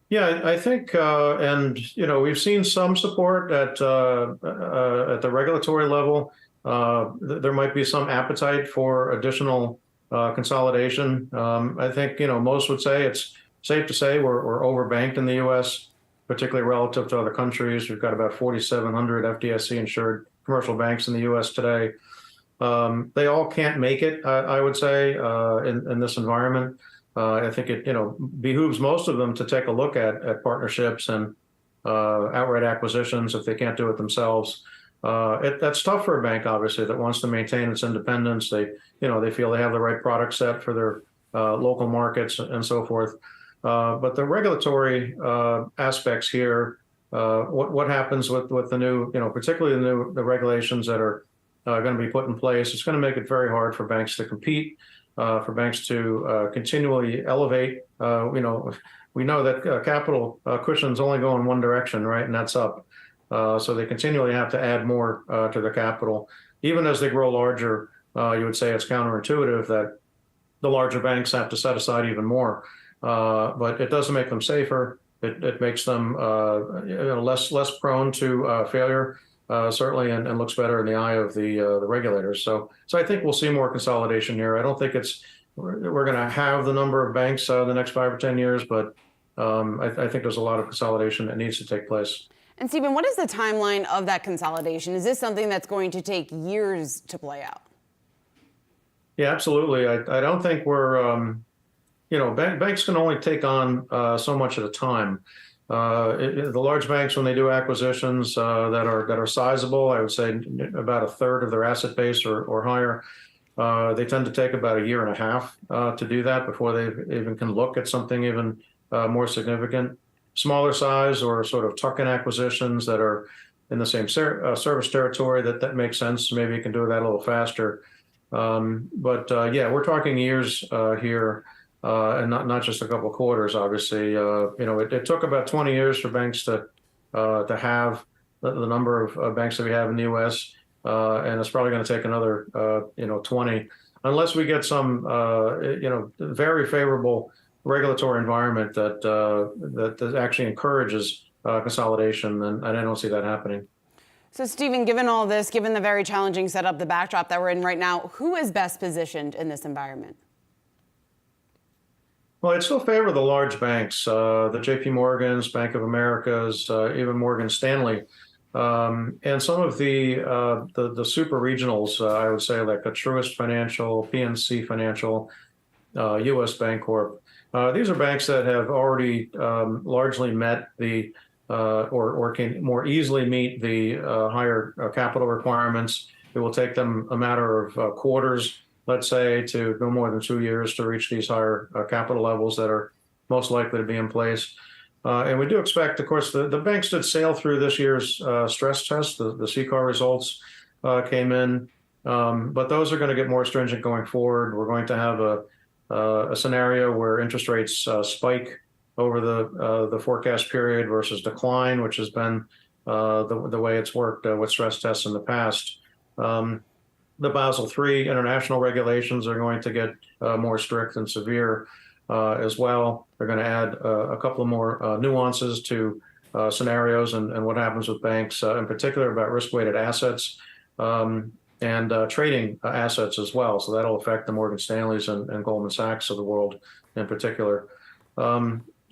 Yeah, I think, we've seen some support at the regulatory level. There might be some appetite for additional consolidation. I think, most would say it's safe to say we're overbanked in the U.S., particularly relative to other countries. We've got about 4,700 FDIC-insured commercial banks in the U.S. today. They all can't make it, I would say, in this environment. I think it behooves most of them to take a look at partnerships and outright acquisitions if they can't do it themselves. That's tough for a bank, obviously, that wants to maintain its independence. They feel they have the right product set for their local markets and so forth. But the regulatory aspects here, what happens with the new, particularly the regulations that are going to be put in place, it's going to make it very hard for banks to compete. For banks to continually elevate. We know that capital cushions only go in one direction, right? And that's up. So they continually have to add more to their capital. Even as they grow larger, you would say it's counterintuitive that the larger banks have to set aside even more. But it doesn't make them safer. It makes them less prone to failure. Certainly, and looks better in the eye of the regulators. So I think we'll see more consolidation here. I don't think we're going to have the number of banks the next 5 or 10 years, but I think there's a lot of consolidation that needs to take place. And Stephen, what is the timeline of that consolidation? Is this something that's going to take years to play out? Yeah, absolutely. I don't think we're, banks can only take on so much at a time. The large banks, when they do acquisitions that are sizable, I would say about a third of their asset base or higher, They tend to take about a year and a half to do that before they even can look at something even more significant. Smaller size or sort of tuck-in acquisitions that are in the same service territory, that makes sense. Maybe you can do that a little faster. Yeah, we're talking years here, and not just a couple of quarters. Obviously, it took about 20 years for banks to have the number of banks that we have in the U.S., and it's probably going to take another 20, unless we get some very favorable regulatory environment that actually encourages consolidation, and I don't see that happening. So, Stephen, given all this, given the very challenging setup, the backdrop that we're in right now, who is best positioned in this environment? Well, I'd still favor the large banks, the JP Morgans, Bank of Americas, even Morgan Stanley, and some of the super regionals, I would say, like a Truist Financial, PNC Financial, U.S. Bancorp. These are banks that have already largely met the or can more easily meet the higher capital requirements. It will take them a matter of quarters, let's say, to no more than 2 years to reach these higher capital levels that are most likely to be in place. And we do expect, of course, the banks did sail through this year's stress test. The CCAR results came in, but those are going to get more stringent going forward. We're going to have a scenario where interest rates spike over the forecast period versus decline, which has been the way it's worked with stress tests in the past. The Basel III international regulations are going to get more strict and severe as well. They're going to add a couple of more nuances to scenarios and what happens with banks, in particular about risk-weighted assets and trading assets as well. So that'll affect the Morgan Stanleys and Goldman Sachs of the world in particular.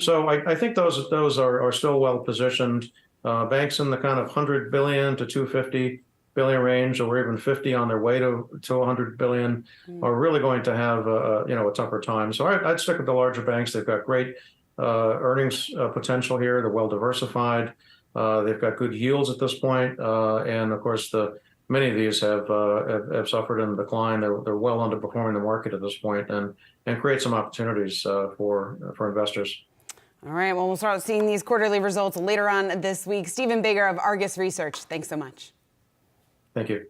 So I think those are still well positioned. Banks in the kind of 100 billion to 250 billion range, or even 50 on their way to 100 billion, are really going to have a tougher time. So I'd stick with the larger banks. They've got great earnings potential here. They're well diversified. They've got good yields at this point, and of course many of these have suffered in decline. They're well underperforming the market at this point, and create some opportunities for investors. All right, well, we'll start seeing these quarterly results later on this week. Stephen Bigger of Argus Research, thanks so much. Thank you.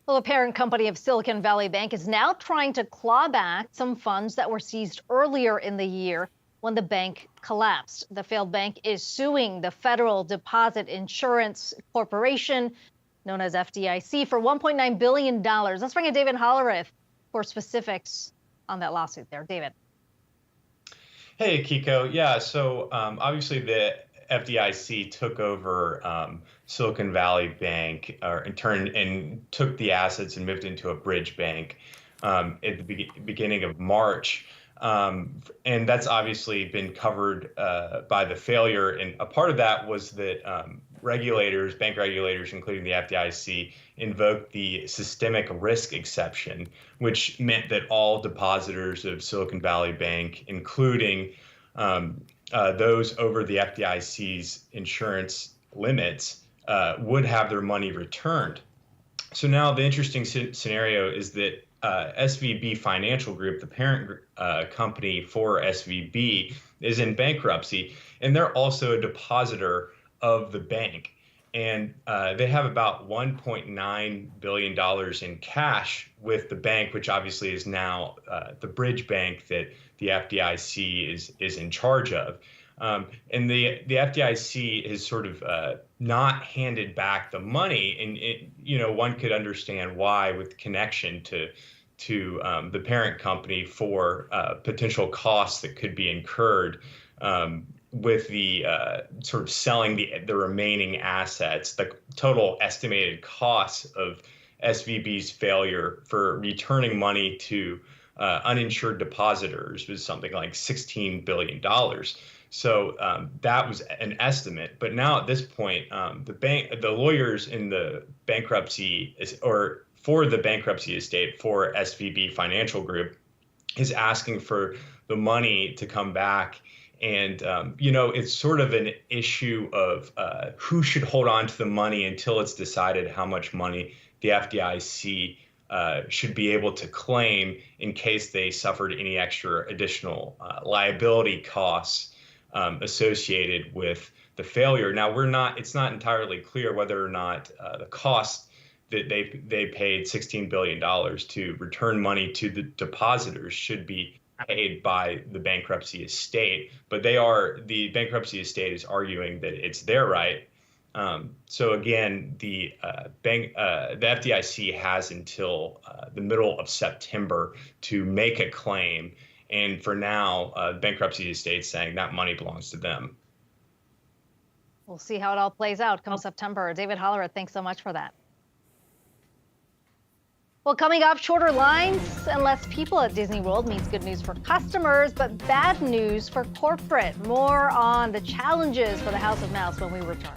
Well, the parent company of Silicon Valley Bank is now trying to claw back some funds that were seized earlier in the year when the bank collapsed. The failed bank is suing the Federal Deposit Insurance Corporation, known as FDIC, for $1.9 billion. Let's bring in David Hollerith for specifics on that lawsuit there. David. Hey, Kiko. Yeah, so obviously the FDIC took over Silicon Valley Bank and took the assets and moved into a bridge bank at the beginning of March. And that's obviously been covered by the failure. And a part of that was that bank regulators, including the FDIC, invoked the systemic risk exception, which meant that all depositors of Silicon Valley Bank, including those over the FDIC's insurance limits, would have their money returned. So now the interesting scenario is that SVB Financial Group, the parent company for SVB, is in bankruptcy, and they're also a depositor of the bank. And they have about $1.9 billion in cash with the bank, which obviously is now the bridge bank that the FDIC is in charge of. And the FDIC has sort of not handed back the money, and one could understand why, with connection to the parent company for potential costs that could be incurred with the sort of selling the remaining assets. The total estimated costs of SVB's failure for returning money to uninsured depositors was something like $16 billion. So that was an estimate. But now at this point, the lawyers in the bankruptcy for the bankruptcy estate for SVB Financial Group is asking for the money to come back. And, it's sort of an issue of who should hold on to the money until it's decided how much money the FDIC should be able to claim in case they suffered any extra additional liability costs associated with the failure. Now, it's not entirely clear whether or not the cost that they paid $16 billion to return money to the depositors should be paid by the bankruptcy estate, but the bankruptcy estate is arguing that it's their right. So again, the FDIC has until the middle of September to make a claim, and for now, the bankruptcy estate is saying that money belongs to them. We'll see how it all plays out come September. David Hollerith, thanks so much for that. Well, coming up, shorter lines and less people at Disney World means good news for customers, but bad news for corporate. More on the challenges for the House of Mouse when we return.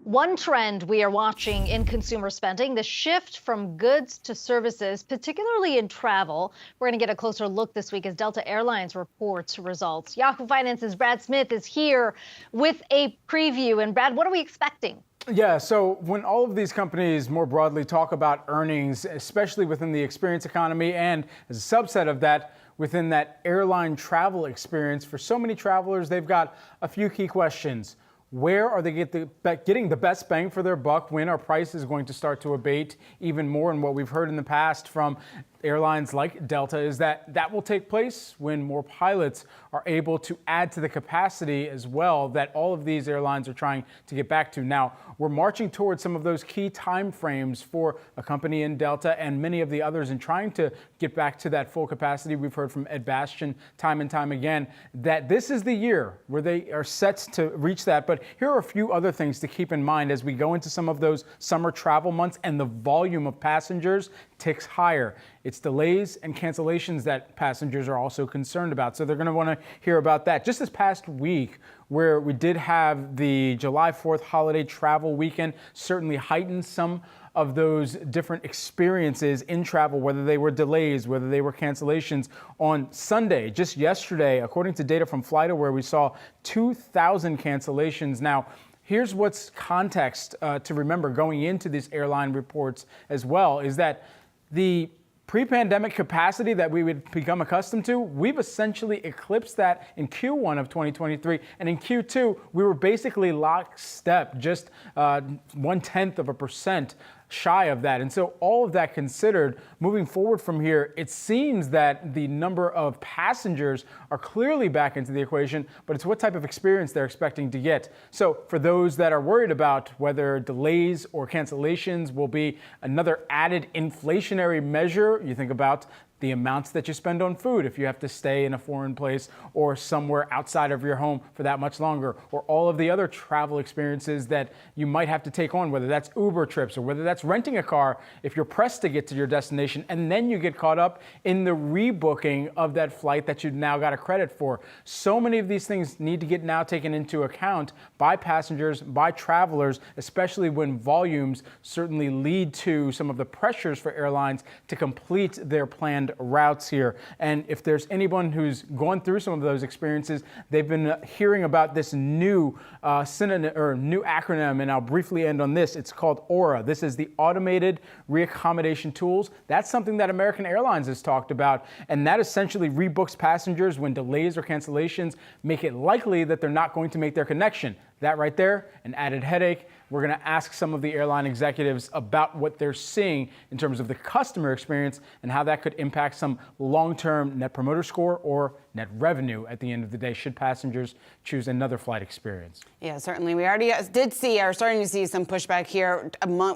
One trend we are watching in consumer spending, the shift from goods to services, particularly in travel. We're going to get a closer look this week as Delta Airlines reports results. Yahoo Finance's Brad Smith is here with a preview. And Brad, what are we expecting? Yeah, so when all of these companies more broadly talk about earnings, especially within the experience economy and as a subset of that, within that airline travel experience, for so many travelers, they've got a few key questions. Where are they getting the best bang for their buck? When are prices going to start to abate even more? And what we've heard in the past from airlines like Delta is that will take place when more pilots are able to add to the capacity as well that all of these airlines are trying to get back to. Now, we're marching towards some of those key time frames for a company in Delta and many of the others in trying to get back to that full capacity. We've heard from Ed Bastian time and time again that this is the year where they are set to reach that. But here are a few other things to keep in mind as we go into some of those summer travel months and the volume of passengers ticks higher. It's delays and cancellations that passengers are also concerned about. So they're going to want to hear about that. Just this past week, where we did have the July 4th holiday travel weekend, certainly heightened some of those different experiences in travel, whether they were delays, whether they were cancellations. On Sunday, just yesterday, according to data from FlightAware, we saw 2,000 cancellations. Now, here's what's context to remember going into these airline reports as well, is that the pre-pandemic capacity that we would become accustomed to, we've essentially eclipsed that in Q1 of 2023. And in Q2, we were basically lockstep, just 0.1% shy of that. And so all of that considered, moving forward from here, it seems that the number of passengers are clearly back into the equation, but it's what type of experience they're expecting to get. So for those that are worried about whether delays or cancellations will be another added inflationary measure, you think about the amounts that you spend on food if you have to stay in a foreign place or somewhere outside of your home for that much longer, or all of the other travel experiences that you might have to take on, whether that's Uber trips or whether that's renting a car if you're pressed to get to your destination, and then you get caught up in the rebooking of that flight that you've now got a credit for. So many of these things need to get now taken into account by passengers, by travelers, especially when volumes certainly lead to some of the pressures for airlines to complete their planned routes here. And if there's anyone who's gone through some of those experiences, they've been hearing about this new new acronym, and I'll briefly end on this. It's called AURA. This is the Automated Reaccommodation Tools. That's something that American Airlines has talked about, and that essentially rebooks passengers when delays or cancellations make it likely that they're not going to make their connection. That right there, an added headache. We're going to ask some of the airline executives about what they're seeing in terms of the customer experience and how that could impact some long-term net promoter score or net revenue at the end of the day, should passengers choose another flight experience. Yeah, certainly. We already are starting to see some pushback here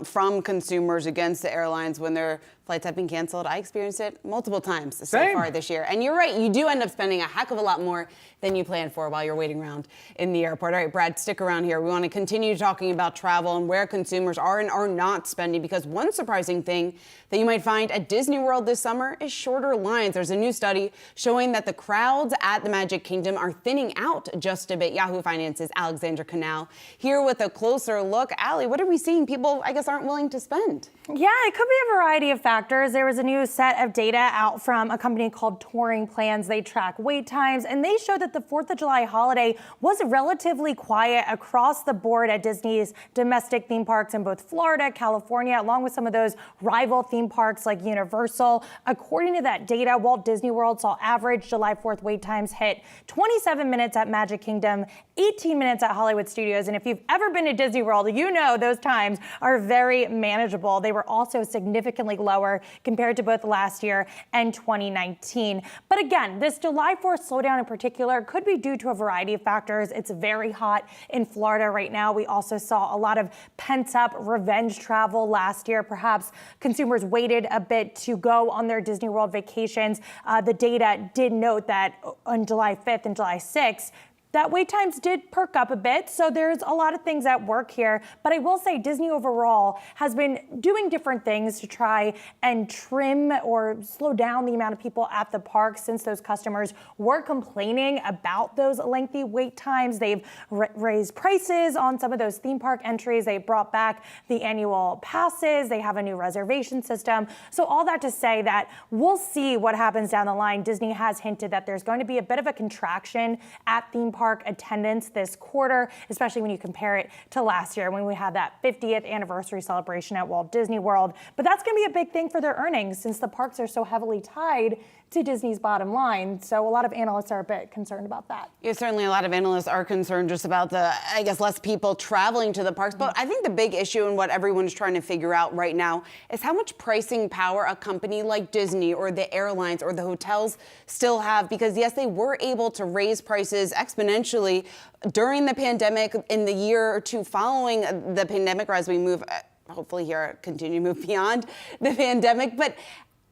from consumers against the airlines when their flights have been canceled. I experienced it multiple times so far this year. And you're right, you do end up spending a heck of a lot more than you planned for while you're waiting around in the airport. All right, Brad, stick around here. We want to continue talking about travel and where consumers are and are not spending, because one surprising thing that you might find at Disney World this summer is shorter lines. There's a new study showing that the crowds at the Magic Kingdom are thinning out just a bit. Yahoo Finance's Alexandra Canal here with a closer look. Allie, what are we seeing? People, I guess, aren't willing to spend. Yeah, it could be a variety of factors. There was a new set of data out from a company called Touring Plans. They track wait times, and they showed that the 4th of July holiday was relatively quiet across the board at Disney's domestic theme parks in both Florida, California, along with some of those rival theme parks like Universal. According to that data, Walt Disney World saw average July 4th wait times hit 27 minutes at Magic Kingdom, 18 minutes at Hollywood Studios. And if you've ever been to Disney World, you know those times are very manageable. They were also significantly lower compared to both last year and 2019. But again, this July 4th slowdown in particular could be due to a variety of factors. It's very hot in Florida right now. We also saw a lot of pent-up revenge travel last year. Perhaps consumers waited a bit to go on their Disney World vacations. The data did note that on July 5th and July 6th, that wait times did perk up a bit, so there's a lot of things at work here. But I will say Disney overall has been doing different things to try and trim or slow down the amount of people at the park, since those customers were complaining about those lengthy wait times. They've raised prices on some of those theme park entries. They brought back the annual passes. They have a new reservation system. So all that to say that we'll see what happens down the line. Disney has hinted that there's going to be a bit of a contraction at theme park attendance this quarter, especially when you compare it to last year when we had that 50th anniversary celebration at Walt Disney World. But that's going to be a big thing for their earnings, since the parks are so heavily tied to Disney's bottom line. So a lot of analysts are a bit concerned about that. Yeah, certainly a lot of analysts are concerned just about the, I guess, less people traveling to the parks. But I think the big issue and what everyone's trying to figure out right now is how much pricing power a company like Disney or the airlines or the hotels still have. Because yes, they were able to raise prices exponentially during the pandemic, in the year or two following the pandemic, or as we move, hopefully here, continue to move beyond the pandemic. But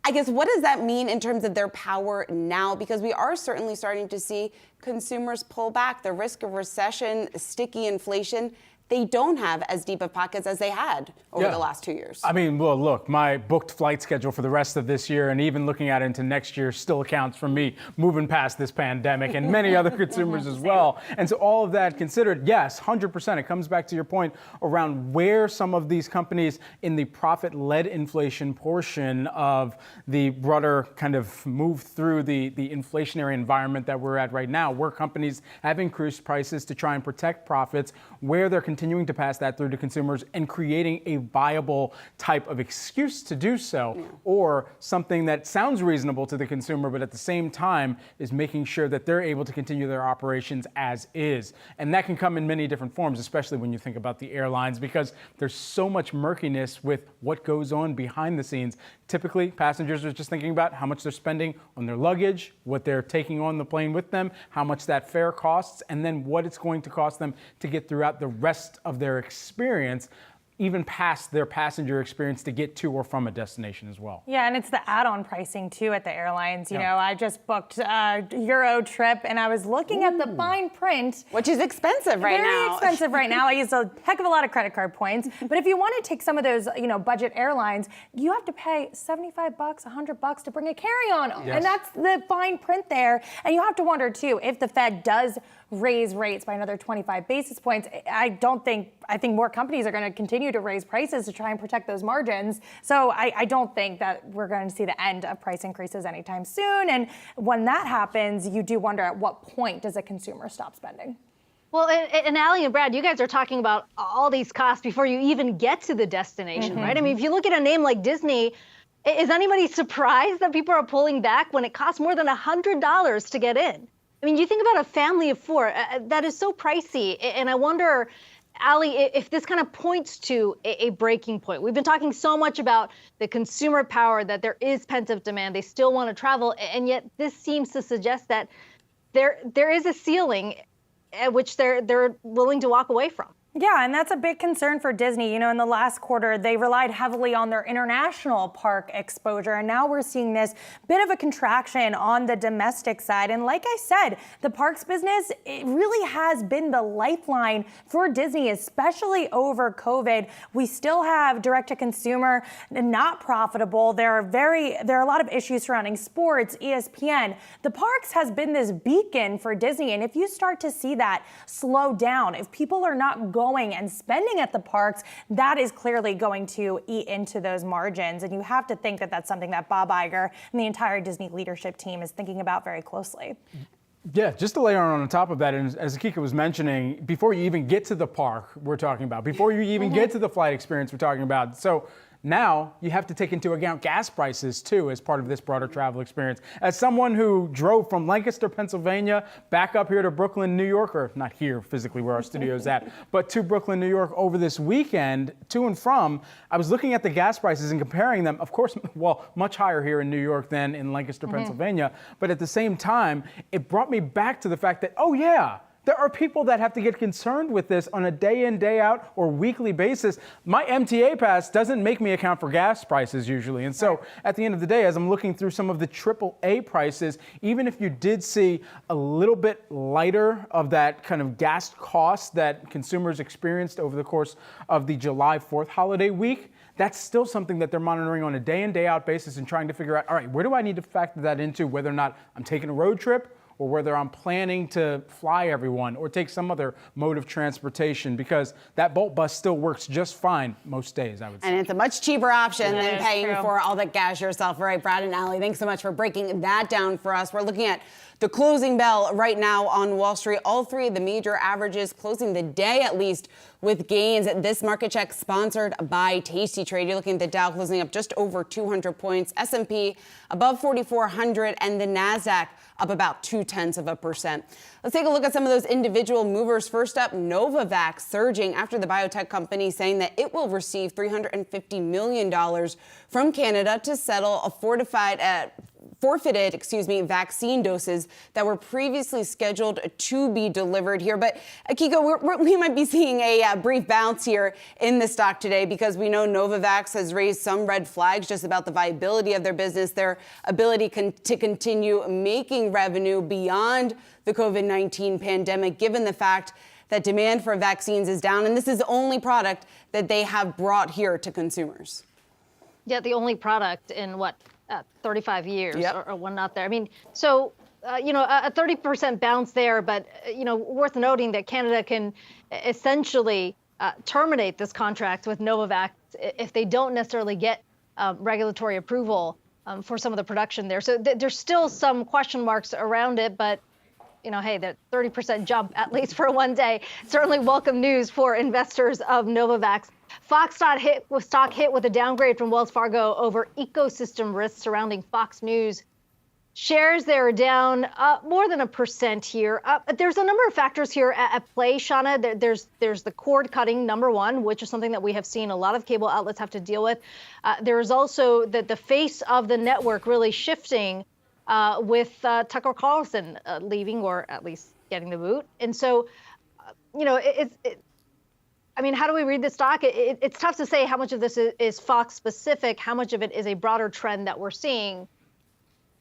I guess, what does that mean in terms of their power now? Because we are certainly starting to see consumers pull back. The risk of recession, sticky inflation, they don't have as deep of pockets as they had over the last 2 years. I mean, well, look, my booked flight schedule for the rest of this year and even looking out into next year still accounts for me moving past this pandemic and many other consumers as well. And so all of that considered, yes, 100%. It comes back to your point around where some of these companies in the profit-led inflation portion of the broader kind of move through the inflationary environment that we're at right now, where companies have increased prices to try and protect profits, where they're continuing to pass that through to consumers and creating a viable type of excuse to do so, or something that sounds reasonable to the consumer, but at the same time is making sure that they're able to continue their operations as is. And that can come in many different forms, especially when you think about the airlines, because there's so much murkiness with what goes on behind the scenes. Typically, passengers are just thinking about how much they're spending on their luggage, what they're taking on the plane with them, how much that fare costs, and then what it's going to cost them to get throughout the rest of their experience, even past their passenger experience to get to or from a destination as well. Yeah, and it's the add-on pricing too at the airlines. You know, I just booked a Euro trip and I was looking at the fine print. Which is expensive right now. Very expensive right now. I use a heck of a lot of credit card points. But if you want to take some of those, budget airlines, you have to pay $75, $100 to bring a carry-on. Yes. And that's the fine print there. And you have to wonder too, if the Fed does raise rates by another 25 basis points, I think more companies are going to continue to raise prices to try and protect those margins. So I don't think that we're going to see the end of price increases anytime soon. And when that happens, you do wonder at what point does a consumer stop spending? Well, and Allie and Brad, you guys are talking about all these costs before you even get to the destination, right? I mean, if you look at a name like Disney, is anybody surprised that people are pulling back when it costs more than $100 to get in? I mean, you think about a family of four, that is so pricey. And I wonder, Allie, if this kind of points to a breaking point. We've been talking so much about the consumer power, that there is pent-up demand. They still want to travel. And yet this seems to suggest that there is a ceiling at which they're willing to walk away from. Yeah, and that's a big concern for Disney. In the last quarter, they relied heavily on their international park exposure, and now we're seeing this bit of a contraction on the domestic side. And like I said, the parks business, it really has been the lifeline for Disney, especially over COVID. We still have direct-to-consumer not profitable. There are a lot of issues surrounding sports, ESPN. The parks has been this beacon for Disney, and if you start to see that slow down, if people are not going and spending at the parks, that is clearly going to eat into those margins. And you have to think that that's something that Bob Iger and the entire Disney leadership team is thinking about very closely. Yeah, just to layer on top of that, and as Akika was mentioning, before you even get to the park, we're talking about, before you even get to the flight experience, we're talking about. So now you have to take into account gas prices too as part of this broader travel experience. As someone who drove from Lancaster, Pennsylvania, back up here to Brooklyn, New York, or not here physically where our studio is at, but to Brooklyn, New York over this weekend, to and from, I was looking at the gas prices and comparing them, of course, well, much higher here in New York than in Lancaster, Pennsylvania, but at the same time, it brought me back to the fact that, oh yeah, there are people that have to get concerned with this on a day in, day out, or weekly basis. My MTA pass doesn't make me account for gas prices usually. And so at the end of the day, as I'm looking through some of the AAA prices, even if you did see a little bit lighter of that kind of gas cost that consumers experienced over the course of the July 4th holiday week, that's still something that they're monitoring on a day in, day out basis and trying to figure out, all right, where do I need to factor that into, whether or not I'm taking a road trip or whether I'm planning to fly everyone or take some other mode of transportation, because that Bolt bus still works just fine most days, I would say. And it's a much cheaper option than is paying true. for all the gas yourself. All right, Brad and Allie, thanks so much for breaking that down for us. We're looking at the closing bell right now on Wall Street. All three of the major averages closing the day at least with gains. This market check sponsored by Tasty Trade. You're looking at the Dow closing up just over 200 points, S&P above 4,400, and the Nasdaq up about 0.2%. Let's take a look at some of those individual movers. First up, Novavax surging after the biotech company saying that it will receive $350 million from Canada to settle a forfeited vaccine doses that were previously scheduled to be delivered here. But Kiko, we might be seeing a brief bounce here in the stock today because we know Novavax has raised some red flags just about the viability of their business, their ability to continue making revenue beyond the COVID-19 pandemic, given the fact that demand for vaccines is down. And this is the only product that they have brought here to consumers. Yeah, the only product in 35 years Yep. or one not there. I mean, so, a 30% bounce there, but, worth noting that Canada can essentially terminate this contract with Novavax if they don't necessarily get regulatory approval for some of the production there. So there's still some question marks around it, but hey, that 30% jump, at least for one day, certainly welcome news for investors of Novavax. Fox stock hit with a downgrade from Wells Fargo over ecosystem risks surrounding Fox News. Shares there are down more than 1% here. There's a number of factors here at play, Shauna. There's the cord cutting, number one, which is something that we have seen a lot of cable outlets have to deal with. There is also the face of the network really shifting with Tucker Carlson leaving, or at least getting the boot. And so, how do we read this stock? It's tough to say how much of this is Fox specific, how much of it is a broader trend that we're seeing.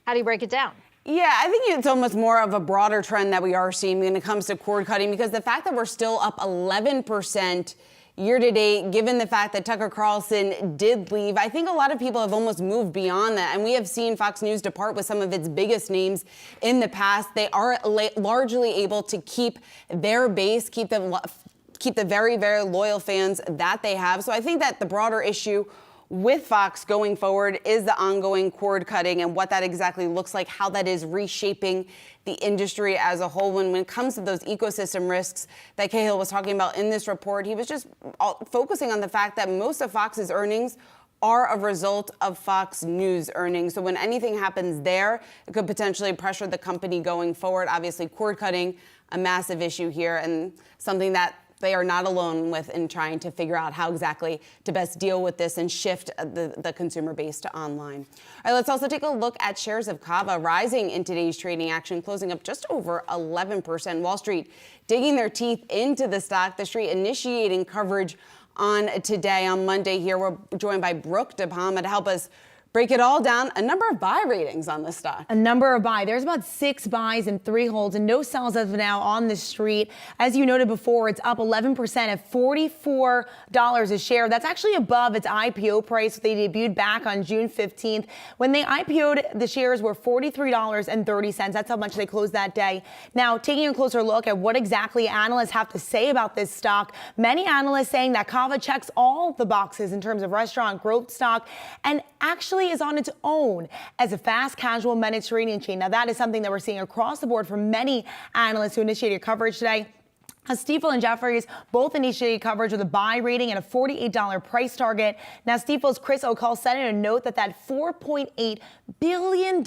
How do you break it down? Yeah, I think it's almost more of a broader trend that we are seeing when it comes to cord cutting, because the fact that we're still up 11% year to date, given the fact that Tucker Carlson did leave, I think a lot of people have almost moved beyond that. And we have seen Fox News depart with some of its biggest names in the past. They are largely able to keep their base, keep the very, very loyal fans that they have. So I think that the broader issue with Fox going forward is the ongoing cord cutting and what that exactly looks like, how that is reshaping the industry as a whole. When it comes to those ecosystem risks that Cahill was talking about in this report, he was just focusing on the fact that most of Fox's earnings are a result of Fox News earnings. So when anything happens there, it could potentially pressure the company going forward. Obviously, cord cutting, a massive issue here, and something that they are not alone with in trying to figure out how exactly to best deal with this and shift the consumer base to online. All right, let's also take a look at shares of Kava rising in today's trading action, closing up just over 11%. Wall Street digging their teeth into the stock, the street initiating coverage on today on Monday here. We're joined by Brooke DePalma to help us break it all down. A number of buy ratings on this stock. A number of buy. There's about 6 buys and 3 holds and no sells as of now on the street. As you noted before, it's up 11% at $44 a share. That's actually above its IPO price. They debuted back on June 15th. When they IPO'd, the shares were $43.30. That's how much they closed that day. Now, taking a closer look at what exactly analysts have to say about this stock, many analysts saying that Kava checks all the boxes in terms of restaurant growth stock and actually is on its own as a fast casual Mediterranean chain. Now, that is something that we're seeing across the board from many analysts who initiated coverage today. Stifel and Jefferies both initiated coverage with a buy rating and a $48 price target. Now, Stifel's Chris O'Cull said in a note that $4.8 billion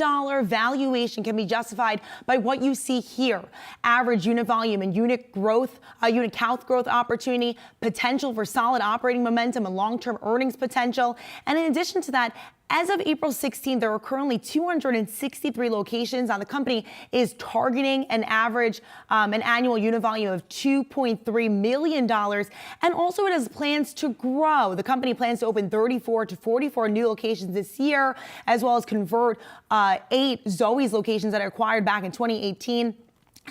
valuation can be justified by what you see here: average unit volume and unit count growth opportunity, potential for solid operating momentum and long-term earnings potential. And in addition to that, as of April 16th, there are currently 263 locations. Now, the company is targeting an annual unit volume of $2.3 million. And also it has plans to grow. The company plans to open 34 to 44 new locations this year, as well as convert 8 Zoe's locations that are acquired back in 2018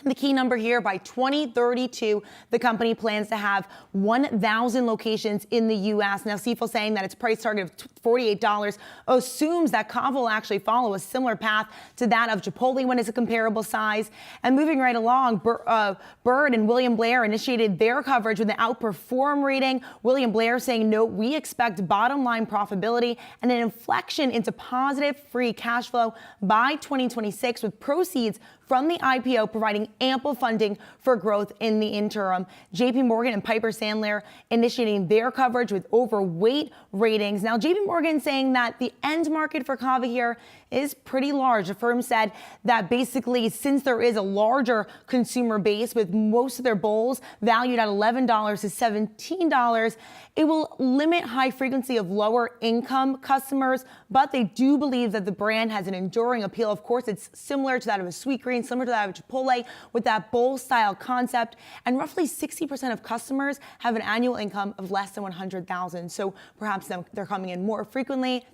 The key number here, by 2032, the company plans to have 1,000 locations in the U.S. Now, Stifel saying that its price target of $48 assumes that Cava will actually follow a similar path to that of Chipotle when it's a comparable size. And moving right along, Bird and William Blair initiated their coverage with an outperform rating. William Blair saying, "Note, we expect bottom line profitability and an inflection into positive free cash flow by 2026, with proceeds from the IPO providing ample funding for growth in the interim." JP Morgan and Piper Sandler initiating their coverage with overweight ratings. Now, JP Morgan saying that the end market for Cava here is pretty large. The firm said that basically, since there is a larger consumer base with most of their bowls valued at $11 to $17, it will limit high frequency of lower income customers, but they do believe that the brand has an enduring appeal. Of course, it's similar to that of a Sweetgreen, similar to that of Chipotle, with that bowl style concept. And roughly 60% of customers have an annual income of less than $100,000. So perhaps they're coming in more frequently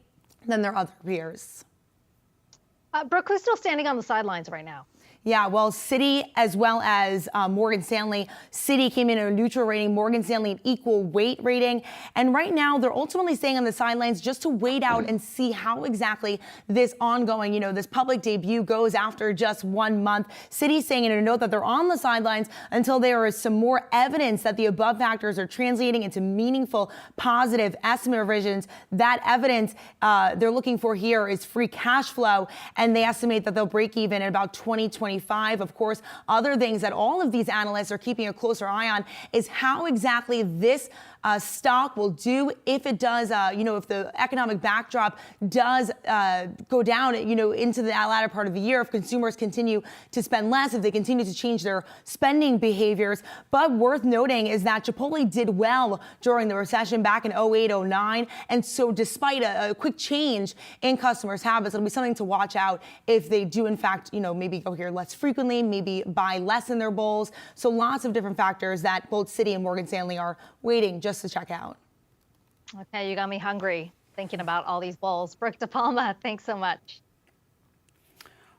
than their other peers. Brooke, who's still standing on the sidelines right now? Yeah, well, Citi as well as Morgan Stanley. Citi came in at a neutral rating, Morgan Stanley an equal weight rating. And right now, they're ultimately staying on the sidelines just to wait out and see how exactly this ongoing, this public debut goes after just 1 month. Citi saying in a note that they're on the sidelines until there is some more evidence that the above factors are translating into meaningful positive estimate revisions. That evidence they're looking for here is free cash flow, and they estimate that they'll break even at about 2025. Of course, other things that all of these analysts are keeping a closer eye on is how exactly this stock will do if it does, if the economic backdrop does go down, into the latter part of the year, if consumers continue to spend less, if they continue to change their spending behaviors. But worth noting is that Chipotle did well during the recession back in 08-09. And so despite a quick change in customers' habits, it'll be something to watch out if they do, in fact, maybe go here less frequently, maybe buy less in their bowls. So lots of different factors that both Citi and Morgan Stanley are waiting just to check out. Okay, you got me hungry thinking about all these bowls. Brooke DePalma, thanks so much.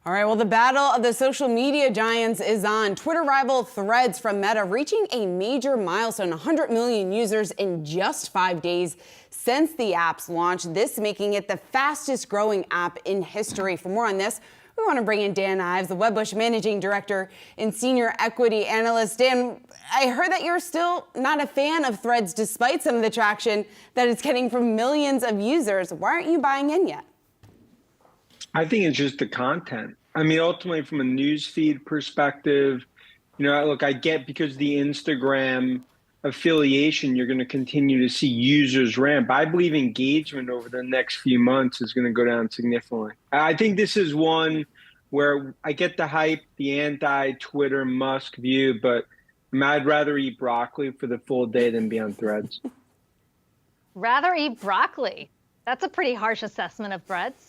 All right, well, the battle of the social media giants is on. Twitter rival Threads from Meta reaching a major milestone, 100 million users in just 5 days since the app's launch, this making it the fastest growing app in history. For more on this, we want to bring in Dan Ives, the Wedbush Managing Director and Senior Equity Analyst. Dan, I heard that you're still not a fan of Threads despite some of the traction that it's getting from millions of users. Why aren't you buying in yet? I think it's just the content. I mean, ultimately, from a newsfeed perspective, look, I get because the Instagram affiliation, you're going to continue to see users ramp. I believe engagement over the next few months is going to go down significantly. I think this is one where I get the hype, the anti-Twitter Musk view, but I'd rather eat broccoli for the full day than be on Threads. Rather eat broccoli. That's a pretty harsh assessment of Threads.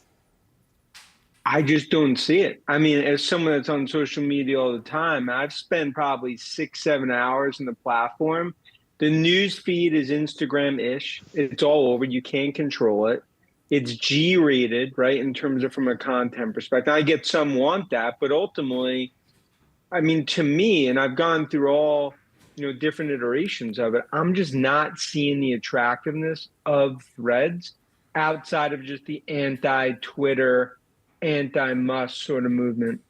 I just don't see it. I mean, as someone that's on social media all the time, I've spent probably 6-7 hours in the platform. The news feed is Instagram-ish. It's all over. You can't control it. It's G-rated, right, in terms of from a content perspective. I get some want that, but ultimately, I mean, to me, and I've gone through all, different iterations of it, I'm just not seeing the attractiveness of Threads outside of just the anti-Twitter, anti-Musk sort of movement.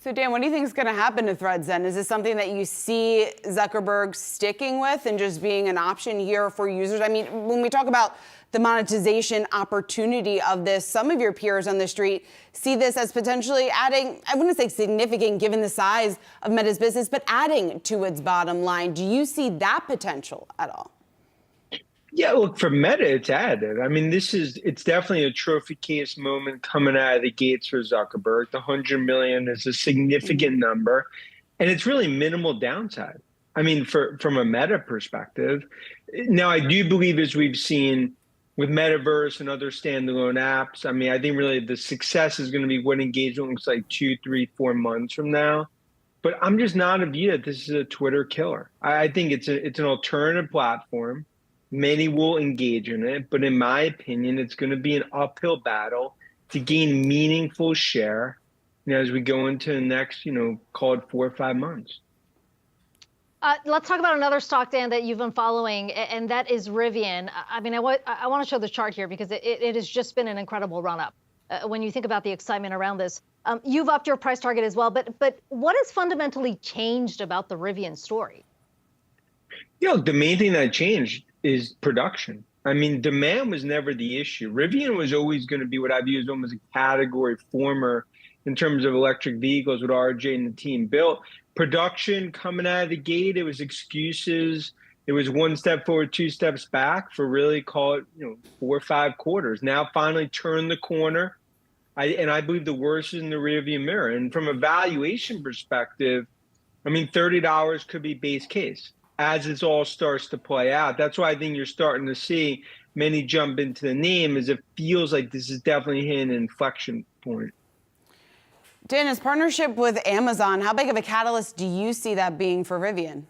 So Dan, what do you think is going to happen to Threads then? Is this something that you see Zuckerberg sticking with and just being an option here for users? I mean, when we talk about the monetization opportunity of this, some of your peers on the street see this as potentially adding, I wouldn't say significant given the size of Meta's business, but adding to its bottom line. Do you see that potential at all? Yeah, look, for Meta, it's additive. I mean, it's definitely a trophy case moment coming out of the gates for Zuckerberg. The 100 million is a significant number, and it's really minimal downside. I mean, from a Meta perspective. Now, I do believe, as we've seen with Metaverse and other standalone apps, I mean, I think really the success is going to be what engagement looks like 2, 3, 4 months from now. But I'm just not of view that this is a Twitter killer. I think it's an alternative platform. Many will engage in it, but in my opinion, it's going to be an uphill battle to gain meaningful share as we go into the next, call it 4 or 5 months. Let's talk about another stock, Dan, that you've been following, and that is Rivian. I mean, I want to show the chart here because it has just been an incredible run-up. When you think about the excitement around this, you've upped your price target as well. But what has fundamentally changed about the Rivian story? The main thing that changed is production. I mean, demand was never the issue. Rivian was always going to be what I view as almost a category former in terms of electric vehicles, what RJ and the team built. Production coming out of the gate, it was excuses. It was one step forward, 2 steps back for really, call it 4 or 5 quarters. Now finally turned the corner. I believe the worst is in the rearview mirror. And from a valuation perspective, I mean, $30 could be base case as it all starts to play out. That's why I think you're starting to see many jump into the name, as it feels like this is definitely hitting an inflection point. Dan, his partnership with Amazon, how big of a catalyst do you see that being for Rivian?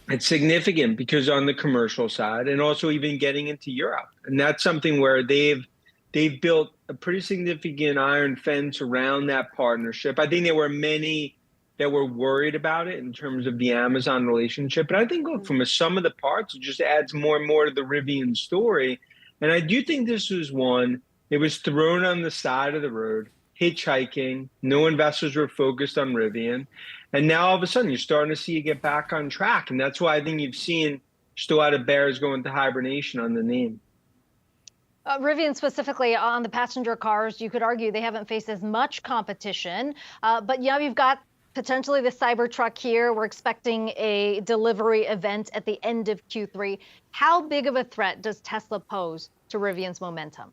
It's significant because on the commercial side, and also even getting into Europe. And that's something where they've built a pretty significant iron fence around that partnership. I think there were many that were worried about it in terms of the Amazon relationship. But I think, look, from a sum of the parts, it just adds more and more to the Rivian story. And I do think this was one, it was thrown on the side of the road, hitchhiking. No investors were focused on Rivian. And now all of a sudden you're starting to see it get back on track. And that's why I think you've seen still a lot of bears go into hibernation on the name. Rivian specifically on the passenger cars, you could argue they haven't faced as much competition. But you've got potentially the Cybertruck here. We're expecting a delivery event at the end of Q3. How big of a threat does Tesla pose to Rivian's momentum?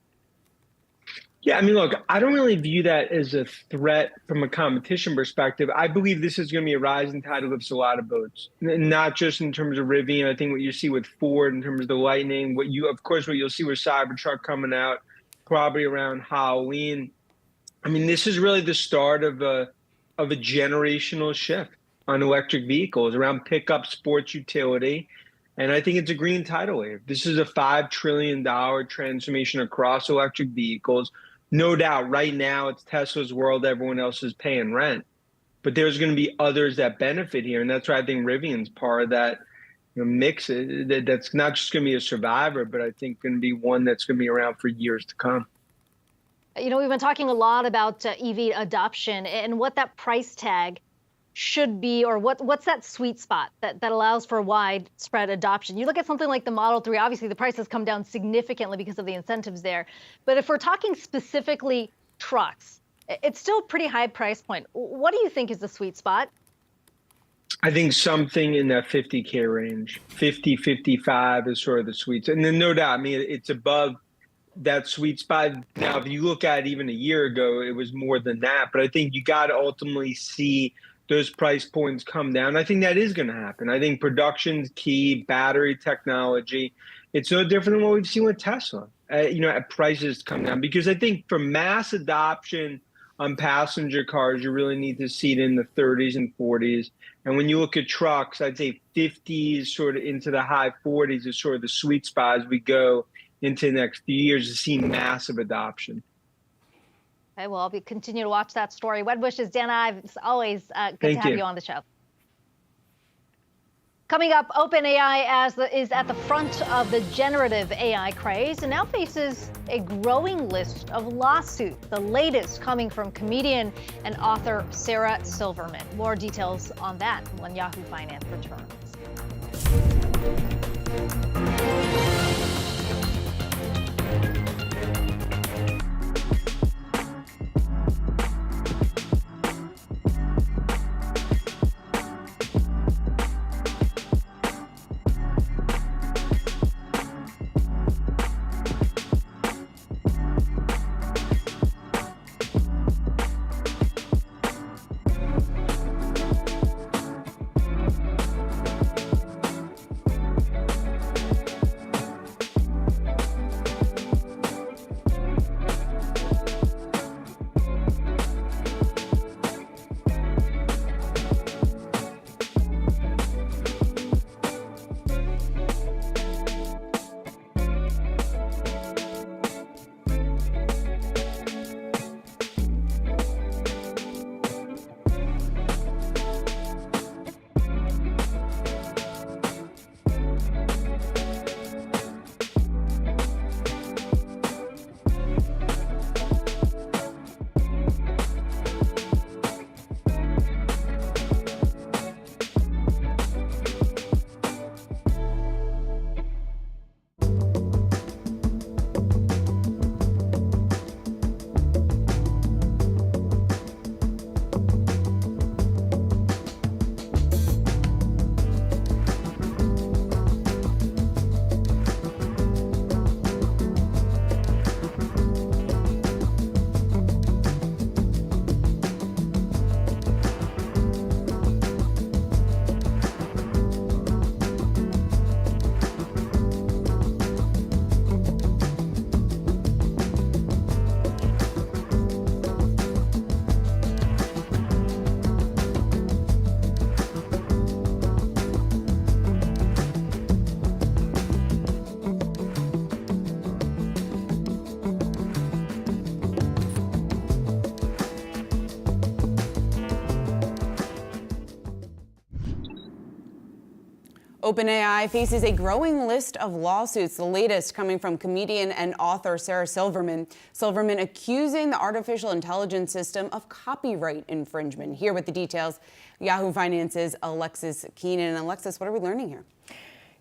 Yeah, I mean, look, I don't really view that as a threat from a competition perspective. I believe this is going to be a rising tide that lifts a lot of boats, not just in terms of Rivian. I think what you see with Ford in terms of the Lightning, what you'll see with Cybertruck coming out probably around Halloween. I mean, this is really the start of a generational shift on electric vehicles around pickup, sports utility. And I think it's a green tidal wave. This is a $5 trillion transformation across electric vehicles. No doubt, right now it's Tesla's world. Everyone else is paying rent. But there's going to be others that benefit here. And that's why I think Rivian's part of that mix. That's not just going to be a survivor, but I think going to be one that's going to be around for years to come. We've been talking a lot about EV adoption and what that price tag should be, or what's that sweet spot that allows for widespread adoption. You look at something like the Model 3, obviously the price has come down significantly because of the incentives there. But if we're talking specifically trucks, it's still a pretty high price point. What do you think is the sweet spot? I think something in that 50K range, 50, 55 is sort of the sweet spot. And then no doubt, I mean, it's above that sweet spot. Now, if you look at it even a year ago, it was more than that. But I think you got to ultimately see those price points come down. I think that is going to happen. I think production's key, battery technology. It's no different than what we've seen with Tesla. At prices come down, because I think for mass adoption on passenger cars, you really need to see it in the 30s and 40s. And when you look at trucks, I'd say 50s sort of into the high 40s is sort of the sweet spot as we go into the next few years to see massive adoption. Okay, well, I'll continue to watch that story. Well wishes, Dan Ives. It's always good to have you on the show. Coming up, OpenAI is at the front of the generative AI craze and now faces a growing list of lawsuits, the latest coming from comedian and author Sarah Silverman. More details on that when Yahoo Finance returns. OpenAI faces a growing list of lawsuits, the latest coming from comedian and author Sarah Silverman. Silverman accusing the artificial intelligence system of copyright infringement. Here with the details, Yahoo Finance's Alexis Keenan. Alexis, what are we learning here?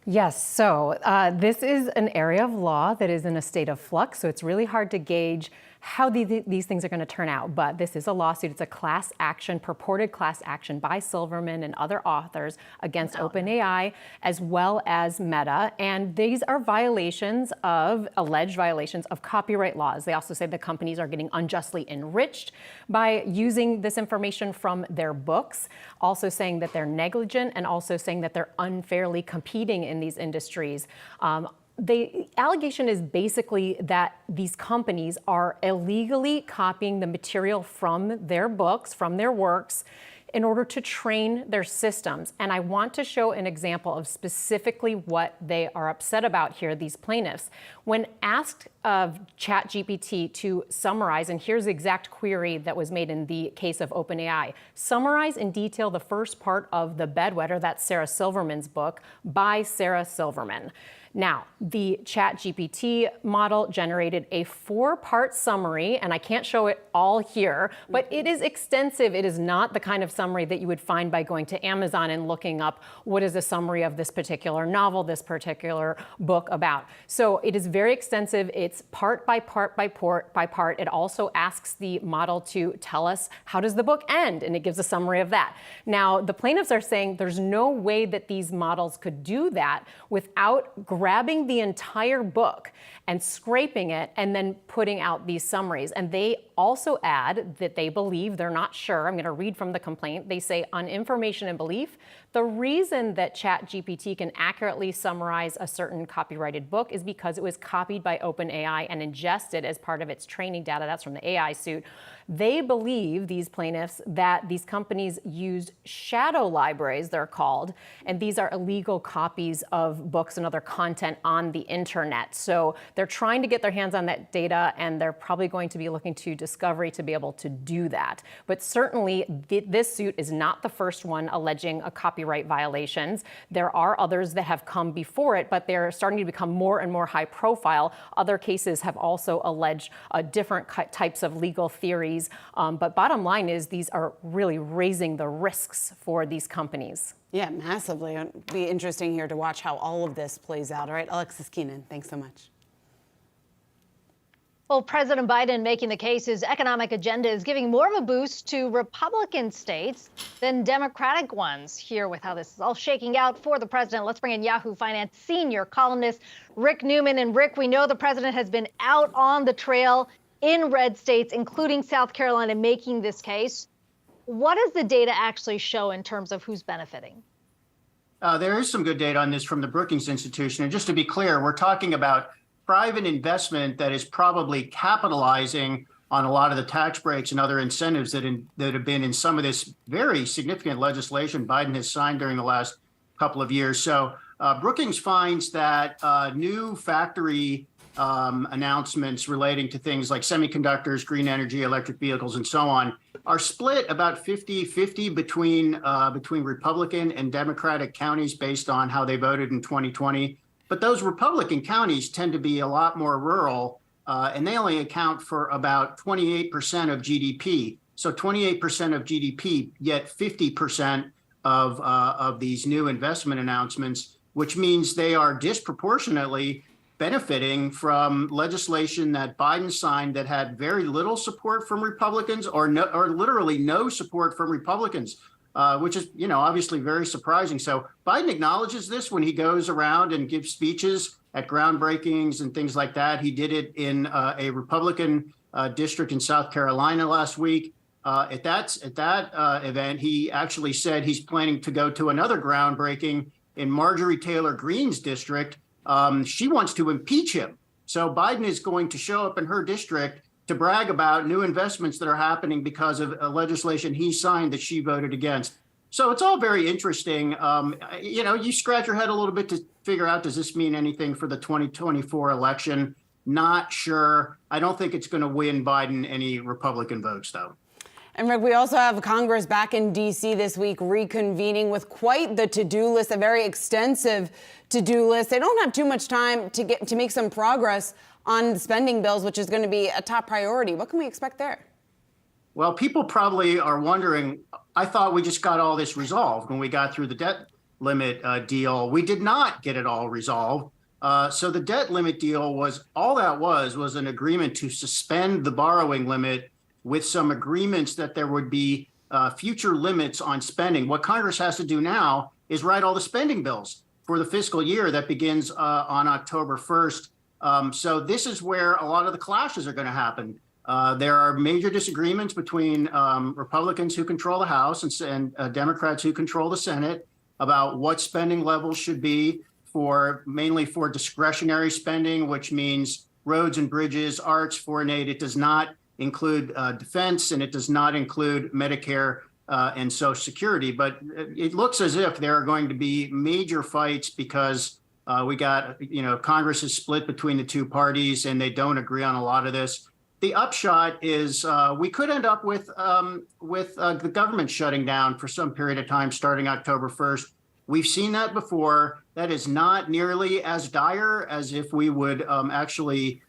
Yes, so this is an area of law that is in a state of flux, so it's really hard to gauge how these things are going to turn out. But this is a lawsuit. It's a class action, purported class action by Silverman and other authors against OpenAI as well as Meta. And these are alleged violations of copyright laws. They also say the companies are getting unjustly enriched by using this information from their books, also saying that they're negligent and also saying that they're unfairly competing in these industries. The allegation is basically that these companies are illegally copying the material from their books, from their works, in order to train their systems. And I want to show an example of specifically what they are upset about here, these plaintiffs. When asked of ChatGPT to summarize, and here's the exact query that was made in the case of OpenAI, summarize in detail the first part of The Bedwetter, that's Sarah Silverman's book, by Sarah Silverman. Now, the ChatGPT model generated a 4-part summary, and I can't show it all here, but it is extensive. It is not the kind of summary that you would find by going to Amazon and looking up what is a summary of this particular novel, this particular book about. So it is very extensive. It's part by part by part. It also asks the model to tell us how does the book end, and it gives a summary of that. Now, the plaintiffs are saying there's no way that these models could do that without grabbing the entire book and scraping it and then putting out these summaries. And they also add that they believe, they're not sure, I'm going to read from the complaint, they say on information and belief, the reason that ChatGPT can accurately summarize a certain copyrighted book is because it was copied by OpenAI and ingested as part of its training data. That's from the AI suit. They believe, these plaintiffs, that these companies used shadow libraries, they're called, and these are illegal copies of books and other content on the internet. So they're trying to get their hands on that data, and they're probably going to be looking to discovery to be able to do that. But certainly, this suit is not the first one alleging a copyright violations. There are others that have come before it, but they're starting to become more and more high profile. Other cases have also alleged different types of legal theories. But bottom line is these are really raising the risks for these companies. Yeah, massively. It'll be interesting here to watch how all of this plays out. All right, Alexis Keenan, thanks so much. Well, President Biden making the case his economic agenda is giving more of a boost to Republican states than Democratic ones. Here with how this is all shaking out for the president, let's bring in Yahoo Finance senior columnist Rick Newman. And Rick, we know the president has been out on the trail in red states, including South Carolina, making this case. What does the data actually show in terms of who's benefiting? There is some good data on this from the Brookings Institution. And just to be clear, we're talking about private investment that is probably capitalizing on a lot of the tax breaks and other incentives that have been in some of this very significant legislation Biden has signed during the last couple of years. So Brookings finds that new factory announcements relating to things like semiconductors, green energy, electric vehicles, and so on are split about 50-50 between Republican and Democratic counties based on how they voted in 2020. But those Republican counties tend to be a lot more rural, and they only account for about 28% of GDP. So 28% of GDP, yet 50% of these new investment announcements, which means they are disproportionately benefiting from legislation that Biden signed that had very little support from Republicans or literally no support from Republicans, which is, obviously very surprising. So Biden acknowledges this when he goes around and gives speeches at groundbreakings and things like that. He did it in a Republican district in South Carolina last week. At that event, he actually said he's planning to go to another groundbreaking in Marjorie Taylor Greene's district. She wants to impeach him. So Biden is going to show up in her district to brag about new investments that are happening because of a legislation he signed that she voted against. So it's all very interesting. You scratch your head a little bit to figure out, does this mean anything for the 2024 election? Not sure. I don't think it's going to win Biden any Republican votes, though. And Rick, we also have Congress back in D.C. this week reconvening with quite the to-do list, a very extensive to-do list. They don't have too much time to make some progress on the spending bills, which is going to be a top priority. What can we expect there? Well, people probably are wondering, I thought we just got all this resolved when we got through the debt limit deal. We did not get it all resolved. So the debt limit deal was an agreement to suspend the borrowing limit with some agreements that there would be future limits on spending. What Congress has to do now is write all the spending bills for the fiscal year that begins on October 1st. So this is where a lot of the clashes are going to happen. There are major disagreements between Republicans who control the House and Democrats who control the Senate about what spending levels should be mainly for discretionary spending, which means roads and bridges, arts, foreign aid. It does not include defense, and it does not include Medicare and Social Security. But it looks as if there are going to be major fights because Congress is split between the two parties and they don't agree on a lot of this. The upshot is we could end up with the government shutting down for some period of time starting October 1st. We've seen that before. That is not nearly as dire as if we would actually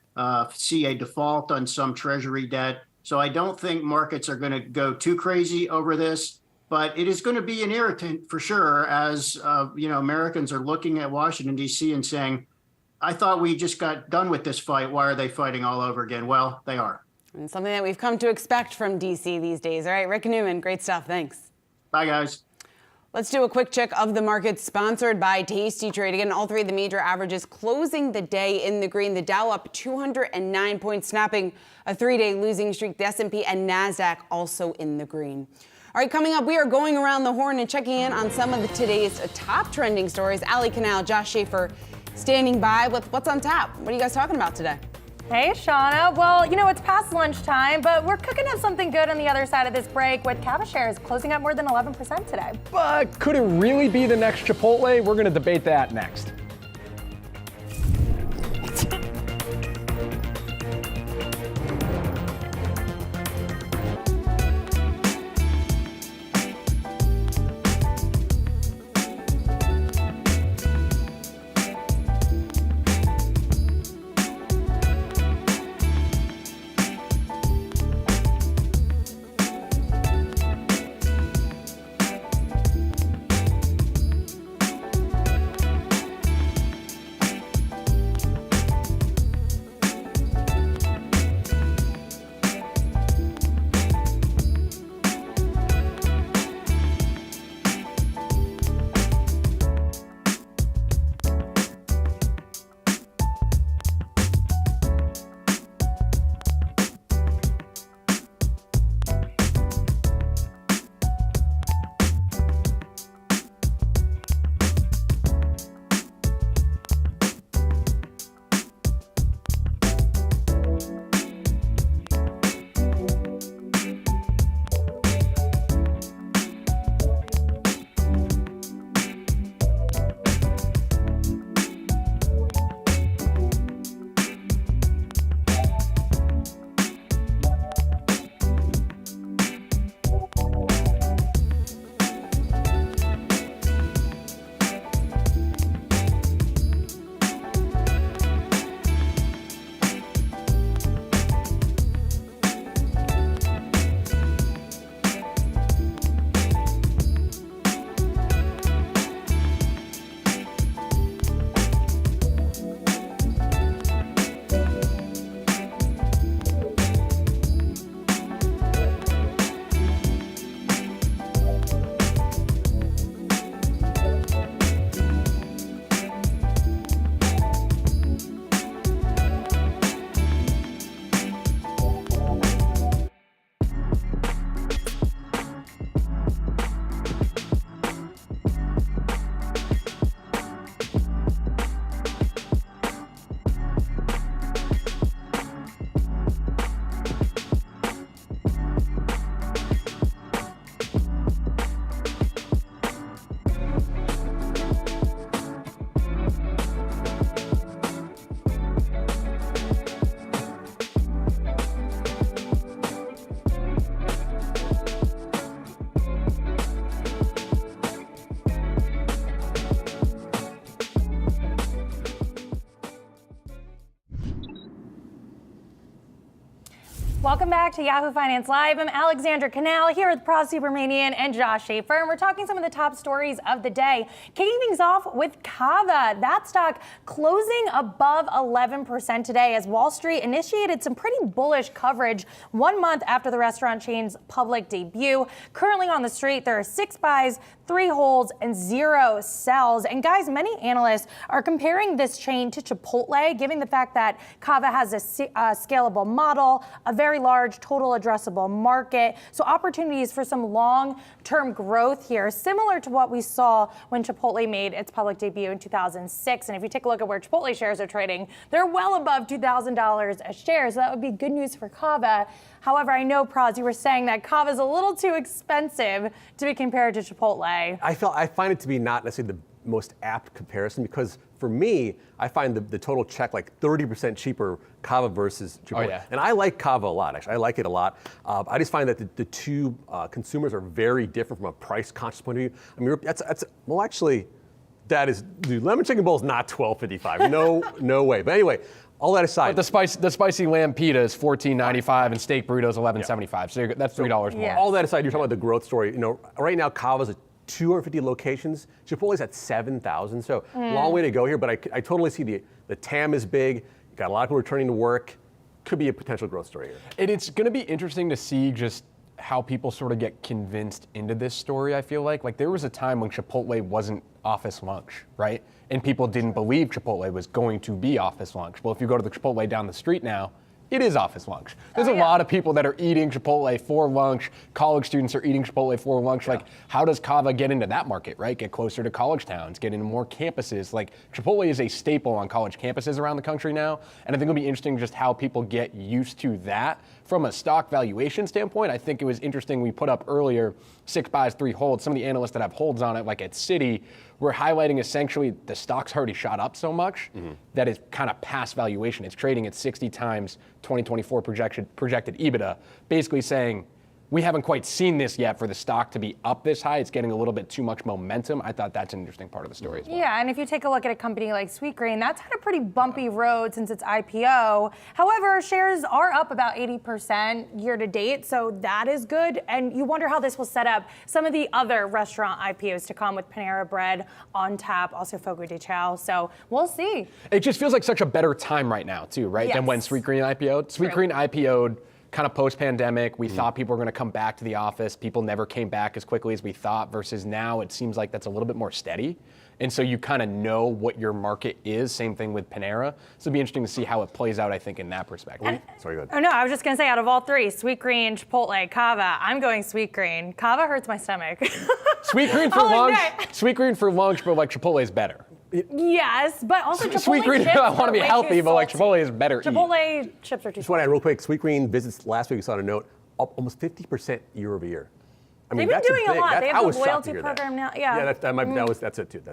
see a default on some Treasury debt. So I don't think markets are going to go too crazy over this, but it is going to be an irritant for sure as Americans are looking at Washington, D.C. and saying, I thought we just got done with this fight. Why are they fighting all over again? Well, they are. And something that we've come to expect from D.C. these days. All right, Rick Newman, great stuff. Thanks. Bye, guys. Let's do a quick check of the markets sponsored by Tasty Trade. Again, all three of the major averages closing the day in the green. The Dow up 209 points, snapping a three-day losing streak. The S&P and Nasdaq also in the green. All right, coming up, we are going around the horn and checking in on some of today's top trending stories. Ali Canal, Josh Schaefer standing by with what's on tap. What are you guys talking about today? Hey, Shauna. Well, it's past lunchtime, but we're cooking up something good on the other side of this break with Cava shares closing up more than 11% today. But could it really be the next Chipotle? We're going to debate that next. Welcome back to Yahoo Finance Live. I'm Alexandra Canal here with Pros Supermanian and Josh Schaefer, and we're talking some of the top stories of the day. Kicking things off with Kava. That stock closing above 11% today as Wall Street initiated some pretty bullish coverage 1 month after the restaurant chain's public debut. Currently on the street, there are 6 buys, 3 holds, and 0 sells. And guys, many analysts are comparing this chain to Chipotle, given the fact that Kava has a scalable model, a very large total addressable market. So opportunities for some long-term growth here, similar to what we saw when Chipotle made its public debut in 2006. And if you take a look at where Chipotle shares are trading, they're well above $2,000 a share. So that would be good news for Kava. However, I know, Praz, you were saying that Kava is a little too expensive to be compared to Chipotle. I find it to be not necessarily the most apt comparison because for me, I find the total check like 30% cheaper Kava versus Chipotle. Oh, yeah. And I like Kava a lot, actually. I like it a lot. I just find that the two consumers are very different from a price conscious point of view. I mean, well, actually, dude, lemon chicken bowl is not $12.55. No way. But anyway, all that aside. But the spicy lamb pita is $14.95 and steak burrito is $11.75. So that's $3 more. All that aside, you're talking about the growth story. You know, right now Kava's at 250 locations. Chipotle's at 7,000. So long way to go here. But I totally see the TAM is big. You got a lot of people returning to work. Could be a potential growth story here. And it's going to be interesting to see just how people sort of get convinced into this story, I feel like. Like there was a time when Chipotle wasn't office lunch, right? And people didn't believe Chipotle was going to be office lunch. Well, if you go to the Chipotle down the street now, it is office lunch. There's a lot of people that are eating Chipotle for lunch. College students are eating Chipotle for lunch. Like, how does Kava get into that market, right? Get closer to college towns, get into more campuses. Like, Chipotle is a staple on college campuses around the country now. And I think it'll be interesting just how people get used to that. From a stock valuation standpoint, I think it was interesting we put up earlier 6 buys, 3 holds. Some of the analysts that have holds on it, like at Citi, were highlighting essentially the stock's already shot up so much that it's kind of past valuation. It's trading at 60 times 2024 projected EBITDA, basically saying we haven't quite seen this yet for the stock to be up this high. It's getting a little bit too much momentum. I thought that's an interesting part of the story as well. Yeah, and if you take a look at a company like Sweetgreen, that's had a pretty bumpy road since its IPO. However, shares are up about 80% year to date, so that is good. And you wonder how this will set up some of the other restaurant IPOs to come with Panera Bread on tap, also Fogo de Chao. So we'll see. It just feels like such a better time right now, too, right? Yes. Than when Sweetgreen IPO'd. Sweetgreen IPO'd kind of post-pandemic. We thought people were going to come back to the office. People never came back as quickly as we thought, versus now it seems like that's a little bit more steady. And so you kind of know what your market is. Same thing with Panera. So it'll be interesting to see how it plays out, I think, in that perspective. Sorry, go ahead. Oh, no, I was just going to say, out of all three, Sweetgreen, Chipotle, Kava, I'm going Sweetgreen. Kava hurts my stomach. Sweetgreen for lunch. Sweetgreen for lunch, but like Chipotle is better. Yes, but also Chipotle Sweetgreen, chips I want to be are way healthy, too but like salty. Chipotle is better. Chipotle chips are too Just want to add real quick, Sweetgreen visits last week, we saw a note, up almost 50% year over year. I mean, They've been doing a lot. They have I the was shocked to loyalty hear that. program now. Yeah, that's it too.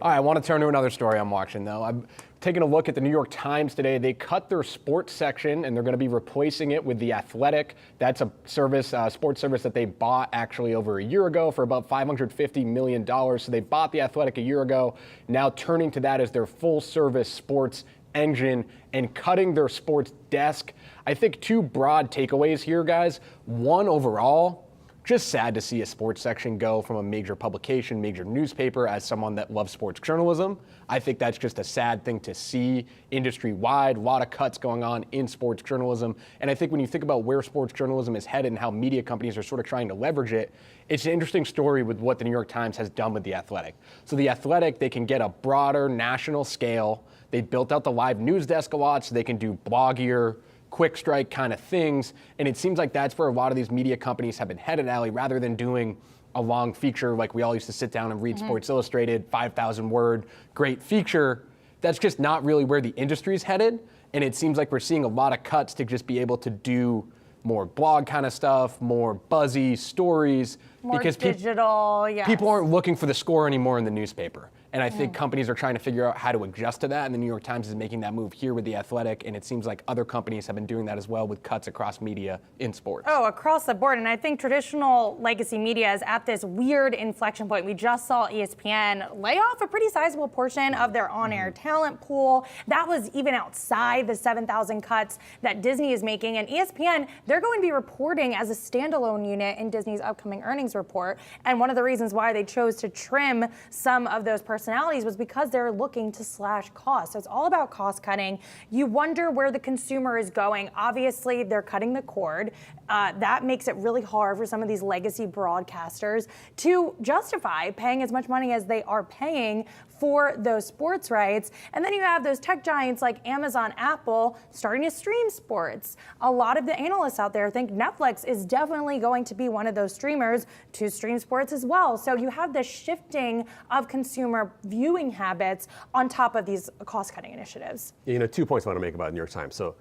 All right, I want to turn to another story I'm watching, though. I'm taking a look at the New York Times today. They cut their sports section, and they're going to be replacing it with The Athletic. That's a service, sports service that they bought actually over a year ago for about $550 million. So they bought The Athletic a year ago, now turning to that as their full-service sports engine and cutting their sports desk. I think 2 broad takeaways here, guys. One, overall, just sad to see a sports section go from a major publication, major newspaper, as someone that loves sports journalism. I think that's just a sad thing to see industry-wide, a lot of cuts going on in sports journalism. And I think when you think about where sports journalism is headed and how media companies are sort of trying to leverage it, it's an interesting story with what the New York Times has done with The Athletic. So The Athletic, they can get a broader national scale. They built out the live news desk a lot so they can do bloggier, quick strike kind of things. And it seems like that's where a lot of these media companies have been headed, Allie, rather than doing a long feature like we all used to sit down and read Sports Illustrated, 5,000 word, great feature. That's just not really where the industry is headed. And it seems like we're seeing a lot of cuts to just be able to do more blog kind of stuff, more buzzy stories. More because digital, yes. People aren't looking for the score anymore in the newspaper. And I think companies are trying to figure out how to adjust to that. And the New York Times is making that move here with The Athletic. And it seems like other companies have been doing that as well with cuts across media in sports. Oh, across the board. And I think traditional legacy media is at this weird inflection point. We just saw ESPN lay off a pretty sizable portion of their on-air talent pool. That was even outside the 7,000 cuts that Disney is making. And ESPN, they're going to be reporting as a standalone unit in Disney's upcoming earnings report. And one of the reasons why they chose to trim some of those personalities was because they're looking to slash costs. So it's all about cost cutting. You wonder where the consumer is going. Obviously, they're cutting the cord. That makes it really hard for some of these legacy broadcasters to justify paying as much money as they are paying for those sports rights. And then you have those tech giants like Amazon, Apple starting to stream sports. A lot of the analysts out there think Netflix is definitely going to be one of those streamers to stream sports as well. So you have this shifting of consumer viewing habits on top of these cost-cutting initiatives. 2 points I want to make about the New York Times. So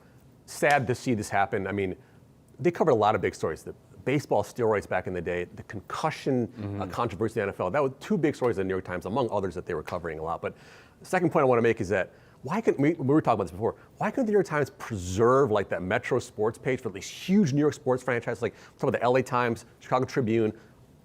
sad to see this happen. I mean, they covered a lot of big stories. The baseball steroids back in the day, the concussion controversy in the NFL. That was 2 big stories in the New York Times, among others that they were covering a lot. But the second point I want to make is that why couldn't we were talking about this before, why couldn't the New York Times preserve like that Metro sports page for these huge New York sports franchises, like some of the LA Times, Chicago Tribune,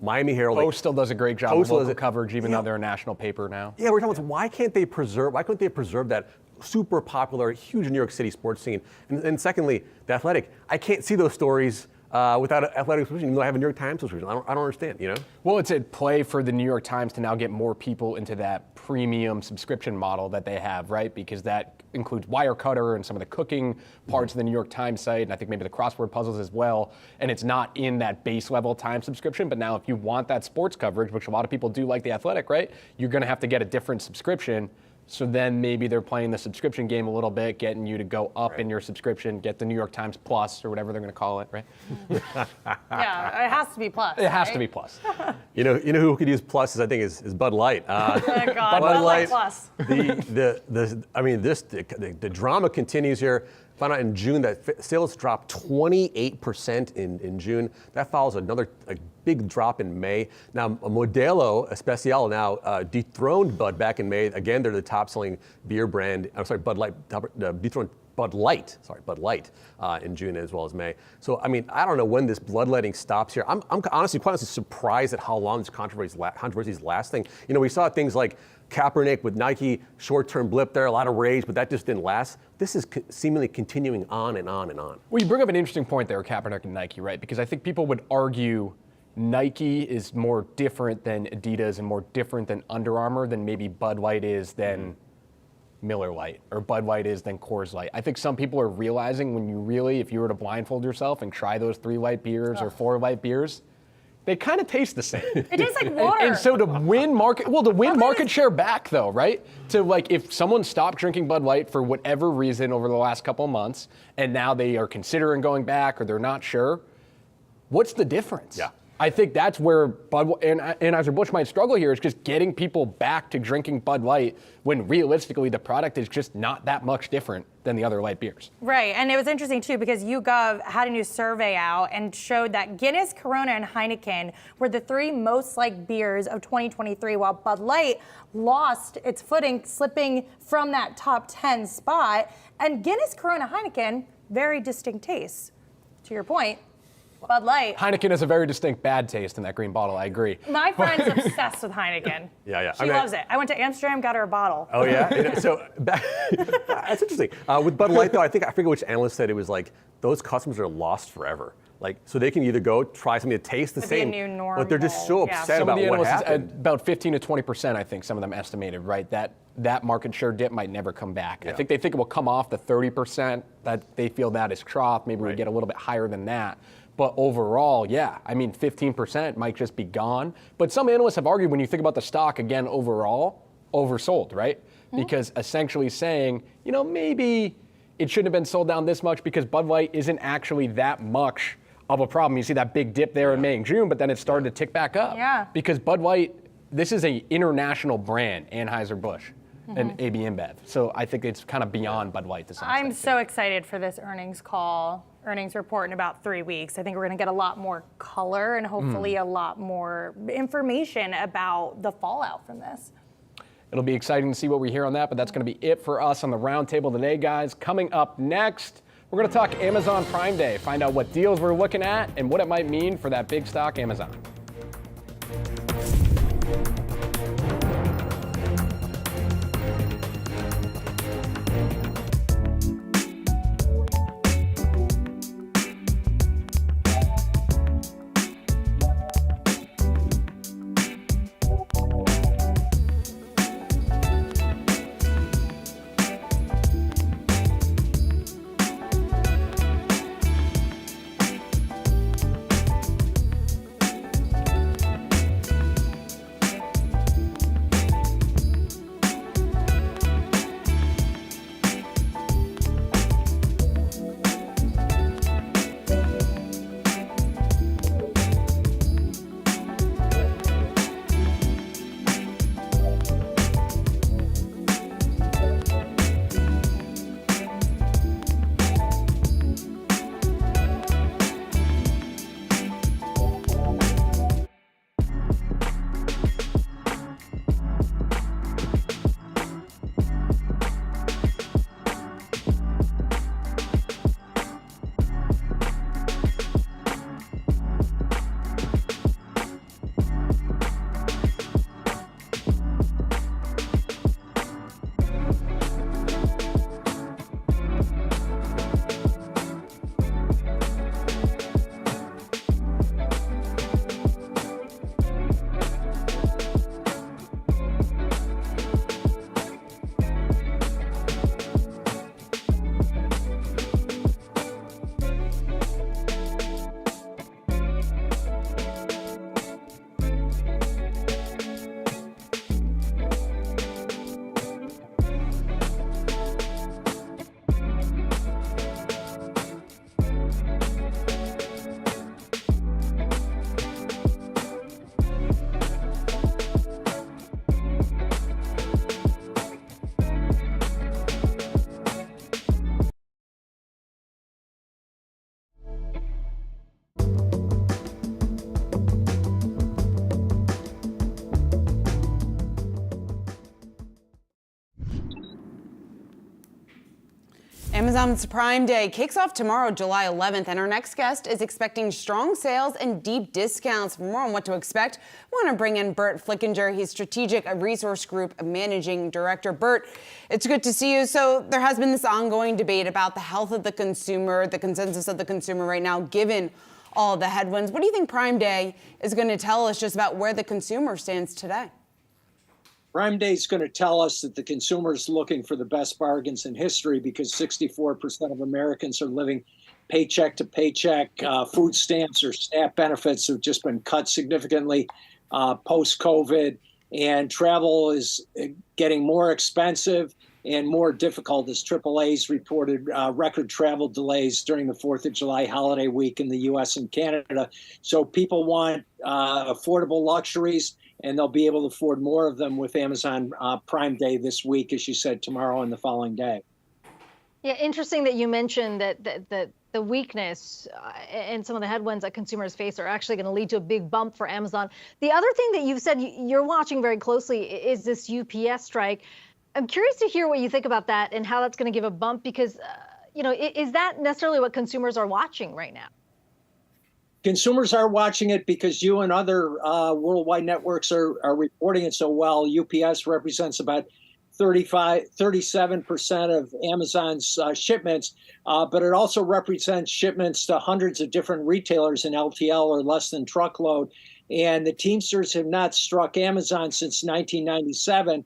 Miami Herald? Post still does a great job of local coverage, even though they're a national paper now. Yeah, we're talking about why couldn't they preserve that super popular, huge New York City sports scene? And secondly, The Athletic, I can't see those stories without an athletic subscription, even though I have a New York Times subscription. I don't understand, Well, it's a play for the New York Times to now get more people into that premium subscription model that they have, right? Because that includes Wirecutter and some of the cooking parts of the New York Times site, and I think maybe the crossword puzzles as well. And it's not in that base level Times subscription, but now if you want that sports coverage, which a lot of people do like The Athletic, right? You're gonna have to get a different subscription. So then maybe they're playing the subscription game a little bit, getting you to go up in your subscription, get the New York Times Plus or whatever they're going to call it, right? Yeah, it has to be Plus. It has to be Plus. You know who could use Plus? I think is Bud Light. Oh God, Bud Light Plus. The drama continues here. Found out in June that sales dropped 28% in June. That follows another big drop in May. Now, Modelo Especial now dethroned Bud back in May. Again, they're the top-selling beer brand. I'm sorry, Bud Light dethroned Bud Light in June as well as May. So, I mean, I don't know when this bloodletting stops here. I'm honestly quite surprised at how long this controversy is lasting. We saw things like Kaepernick with Nike, short-term blip there, a lot of rage, but that just didn't last. This is seemingly continuing on and on and on. Well, you bring up an interesting point there, Kaepernick and Nike, right? Because I think people would argue Nike is more different than Adidas and more different than Under Armour than maybe Bud Light is than Miller Lite or Bud Light is than Coors Light. I think some people are realizing if you were to blindfold yourself and try those 3 light beers or 4 light beers, they kind of taste the same. It tastes like water. And so to win market share back though, right? To if someone stopped drinking Bud Light for whatever reason over the last couple of months, and now they are considering going back or they're not sure, what's the difference? Yeah. I think that's where Anheuser-Busch might struggle here, is just getting people back to drinking Bud Light when realistically the product is just not that much different than the other light beers. Right, and it was interesting too because YouGov had a new survey out and showed that Guinness, Corona, and Heineken were the 3 most liked beers of 2023, while Bud Light lost its footing, slipping from that top 10 spot. And Guinness, Corona, Heineken, very distinct tastes. To your point, Bud Light. Heineken has a very distinct bad taste in that green bottle, I agree. My friend's obsessed with Heineken. Yeah. She loves it. I went to Amsterdam, got her a bottle. Oh, yeah? So that's interesting. With Bud Light, though, I forget which analyst said it was like those customers are lost forever. So they can either go try something that tastes the same, but they're just so upset about what happened. About 15 to 20%, I think some of them estimated, right? That market share dip might never come back. Yeah. I think they think it will come off the 30%, that they feel that is trough. Maybe we get a little bit higher than that. But overall, 15% might just be gone. But some analysts have argued when you think about the stock, again, overall, oversold, right? Mm-hmm. Because essentially saying, maybe it shouldn't have been sold down this much because Bud Light isn't actually that much of a problem. You see that big dip there in May and June, but then it started to tick back up. Yeah. Because Bud Light, this is an international brand, Anheuser-Busch. And AB InBev. So I think it's kind of beyond Bud Light to some extent. I'm so excited for this earnings report in about 3 weeks. I think we're going to get a lot more color and hopefully a lot more information about the fallout from this. It'll be exciting to see what we hear on that, but that's going to be it for us on the roundtable today, guys. Coming up next, we're going to talk Amazon Prime Day, find out what deals we're looking at and what it might mean for that big stock, Amazon. Amazon's Prime Day kicks off tomorrow, July 11th, and our next guest is expecting strong sales and deep discounts. For more on what to expect, we want to bring in Bert Flickinger. He's Strategic Resource Group Managing Director. Bert, it's good to see you. So there has been this ongoing debate about the health of the consumer, the consensus of the consumer right now, given all the headwinds. What do you think Prime Day is going to tell us just about where the consumer stands today? Prime Day is going to tell us that the consumer is looking for the best bargains in history because 64% of Americans are living paycheck to paycheck. Food stamps or SNAP benefits have just been cut significantly post-COVID, and travel is getting more expensive and more difficult as AAA's reported record travel delays during the 4th of July holiday week in the U.S. and Canada. So people want affordable luxuries, and they'll be able to afford more of them with Amazon Prime Day this week, as you said, tomorrow and the following day. Yeah, interesting that you mentioned that the weakness and some of the headwinds that consumers face are actually going to lead to a big bump for Amazon. The other thing that you've said you're watching very closely is this UPS strike. I'm curious to hear what you think about that and how that's going to give a bump because, is that necessarily what consumers are watching right now? Consumers are watching it because you and other worldwide networks are reporting it so well. UPS represents about 37% of Amazon's shipments, but it also represents shipments to hundreds of different retailers in LTL or less than truckload. And the Teamsters have not struck Amazon since 1997.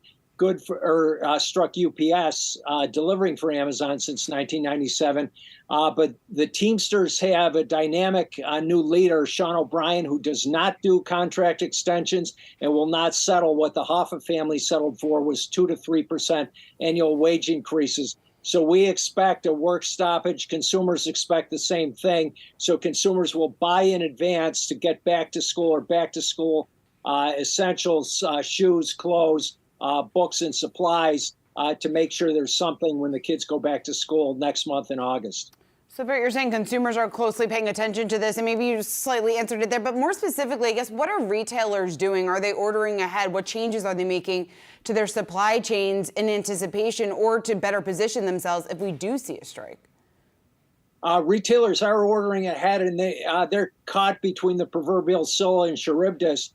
Struck UPS, delivering for Amazon since 1997. But the Teamsters have a dynamic new leader, Sean O'Brien, who does not do contract extensions and will not settle. What the Hoffa family settled for was 2 to 3% annual wage increases. So we expect a work stoppage. Consumers expect the same thing. So consumers will buy in advance to get back to school essentials, shoes, clothes, books and supplies to make sure there's something when the kids go back to school next month in August. So, Bert, you're saying consumers are closely paying attention to this, and maybe you slightly answered it there, but more specifically, I guess, what are retailers doing? Are they ordering ahead? What changes are they making to their supply chains in anticipation or to better position themselves if we do see a strike? Retailers are ordering ahead, and they're caught between the proverbial Scylla and Charybdis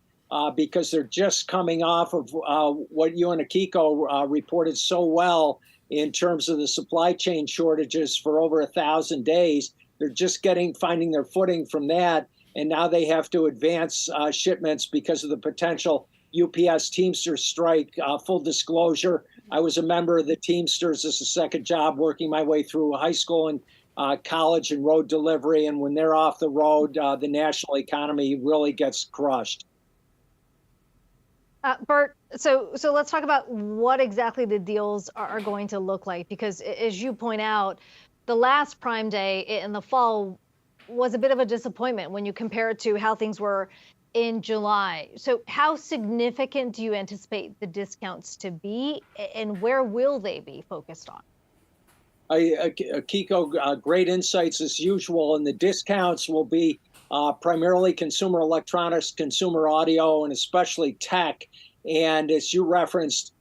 because they're just coming off of what you and Akiko reported so well in terms of the supply chain shortages for over 1,000 days. They're just finding their footing from that, and now they have to advance shipments because of the potential UPS Teamsters strike. Full disclosure, I was a member of the Teamsters as a second job, working my way through high school and college and road delivery, and when they're off the road, the national economy really gets crushed. Bert, so let's talk about what exactly the deals are going to look like, because as you point out, the last Prime Day in the fall was a bit of a disappointment when you compare it to how things were in July. So how significant do you anticipate the discounts to be, and where will they be focused on? Kiko, great insights as usual, and the discounts will be primarily consumer electronics, consumer audio, and especially tech. And as you referenced,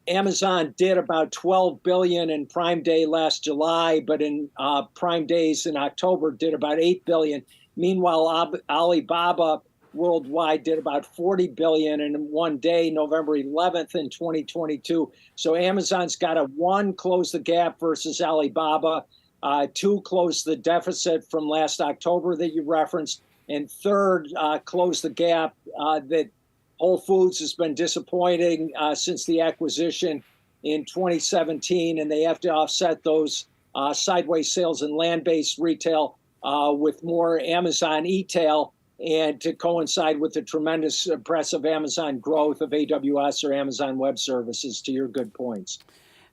Amazon did about $12 billion in Prime Day last July, but in Prime Days in October did about $8 billion. Meanwhile, Alibaba worldwide did about $40 billion in one day, November 11th in 2022. So Amazon's got to, 1, close the gap versus Alibaba, 2, close the deficit from last October that you referenced, and 3rd, close the gap that Whole Foods has been disappointing since the acquisition in 2017, and they have to offset those sideways sales in land-based retail with more Amazon e-tail, and to coincide with the tremendous impressive Amazon growth of AWS or Amazon Web Services, to your good points.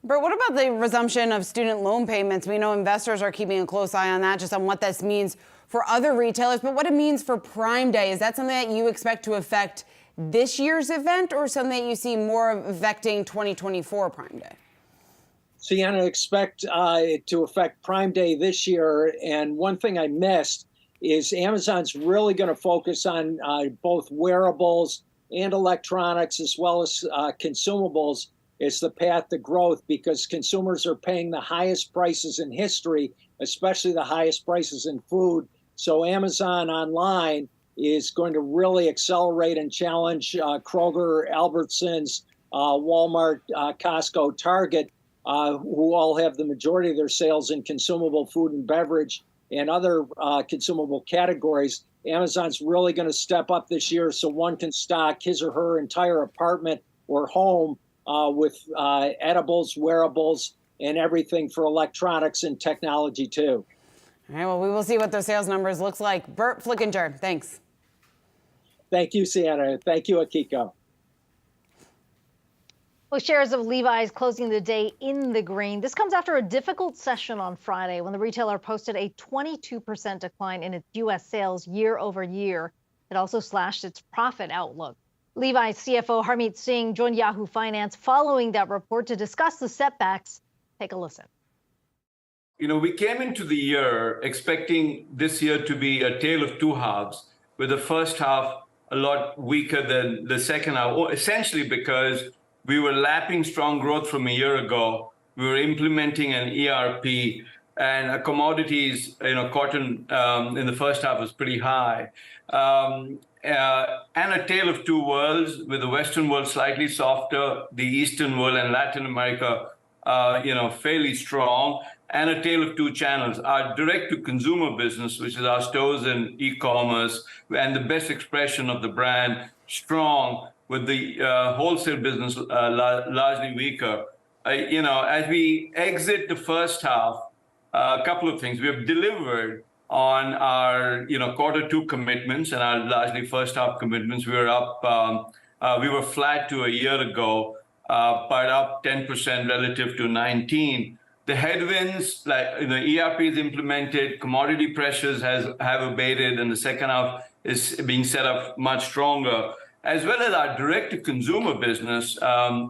Bert, what about the resumption of student loan payments? We know investors are keeping a close eye on that, just on what this means for other retailers, but what it means for Prime Day. Is that something that you expect to affect this year's event, or something that you see more affecting 2024 Prime Day? Sienna, expect it to affect Prime Day this year. And one thing I missed is Amazon's really going to focus on both wearables and electronics, as well as consumables. It's the path to growth, because consumers are paying the highest prices in history, especially the highest prices in food. So Amazon online is going to really accelerate and challenge Kroger, Albertsons, Walmart, Costco, Target, who all have the majority of their sales in consumable food and beverage and other consumable categories. Amazon's really going to step up this year so one can stock his or her entire apartment or home with edibles, wearables, and everything for electronics and technology too. All right, well, we will see what those sales numbers looks like. Bert Flickinger, thanks. Thank you, Sienna. Thank you, Akiko. Well, shares of Levi's closing the day in the green. This comes after a difficult session on Friday when the retailer posted a 22% decline in its U.S. sales year over year. It also slashed its profit outlook. Levi's CFO Harmeet Singh joined Yahoo Finance following that report to discuss the setbacks. Take a listen. You know, we came into the year expecting this year to be a tale of two halves, with the first half a lot weaker than the second half, essentially because we were lapping strong growth from a year ago. We were implementing an ERP, and commodities, cotton in the first half was pretty high. And a tale of two worlds, with the Western world slightly softer, the Eastern world and Latin America, fairly strong, and a tale of two channels. Our direct-to-consumer business, which is our stores and e-commerce, and the best expression of the brand, strong, with the wholesale business largely weaker. As we exit the first half, a couple of things. We have delivered on our, quarter two commitments and our largely first half commitments. We were up, we were flat to a year ago, but up 10% relative to 19. The headwinds, like the ERP is implemented, commodity pressures have abated, and the second half is being set up much stronger, as well as our direct-to-consumer business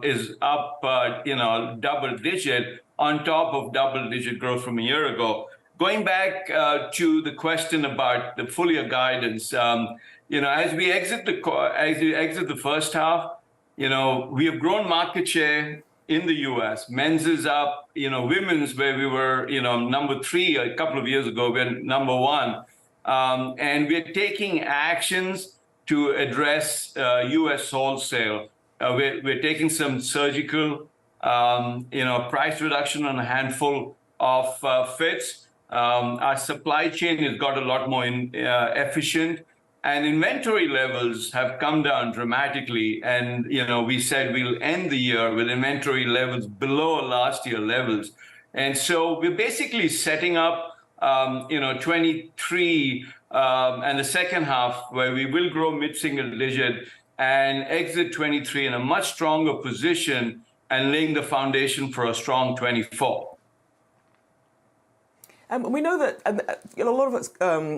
is up, double-digit, on top of double-digit growth from a year ago. Going back to the question about the full year guidance, as we exit the first half, we have grown market share in the U.S. Men's is up, women's, where we were, number 3 a couple of years ago, we're number 1. And we're taking actions to address U.S. wholesale. We're taking some surgical, price reduction on a handful of fits. Our supply chain has got a lot more efficient, and inventory levels have come down dramatically. And, we said we'll end the year with inventory levels below last year levels. And so we're basically setting up, 23 and the second half where we will grow mid-single digit and exit 23 in a much stronger position and laying the foundation for a strong 24. We know that a lot of us,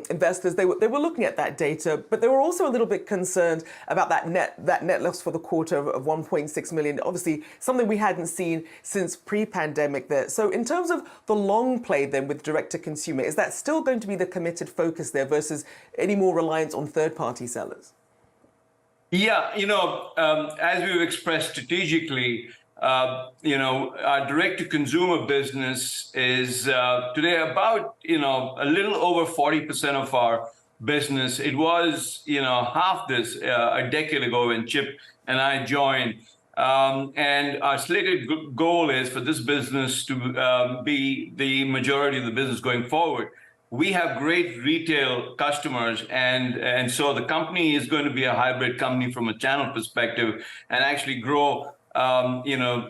investors, they were looking at that data, but they were also a little bit concerned about that net loss for the quarter of 1.6 million. Obviously, something we hadn't seen since pre-pandemic there. So in terms of the long play then with direct to consumer, is that still going to be the committed focus there versus any more reliance on third-party sellers? Yeah, as we've expressed strategically, our direct-to-consumer business is today about, a little over 40% of our business. It was, half this a decade ago when Chip and I joined. And our slated goal is for this business to be the majority of the business going forward. We have great retail customers, and so the company is going to be a hybrid company from a channel perspective and actually grow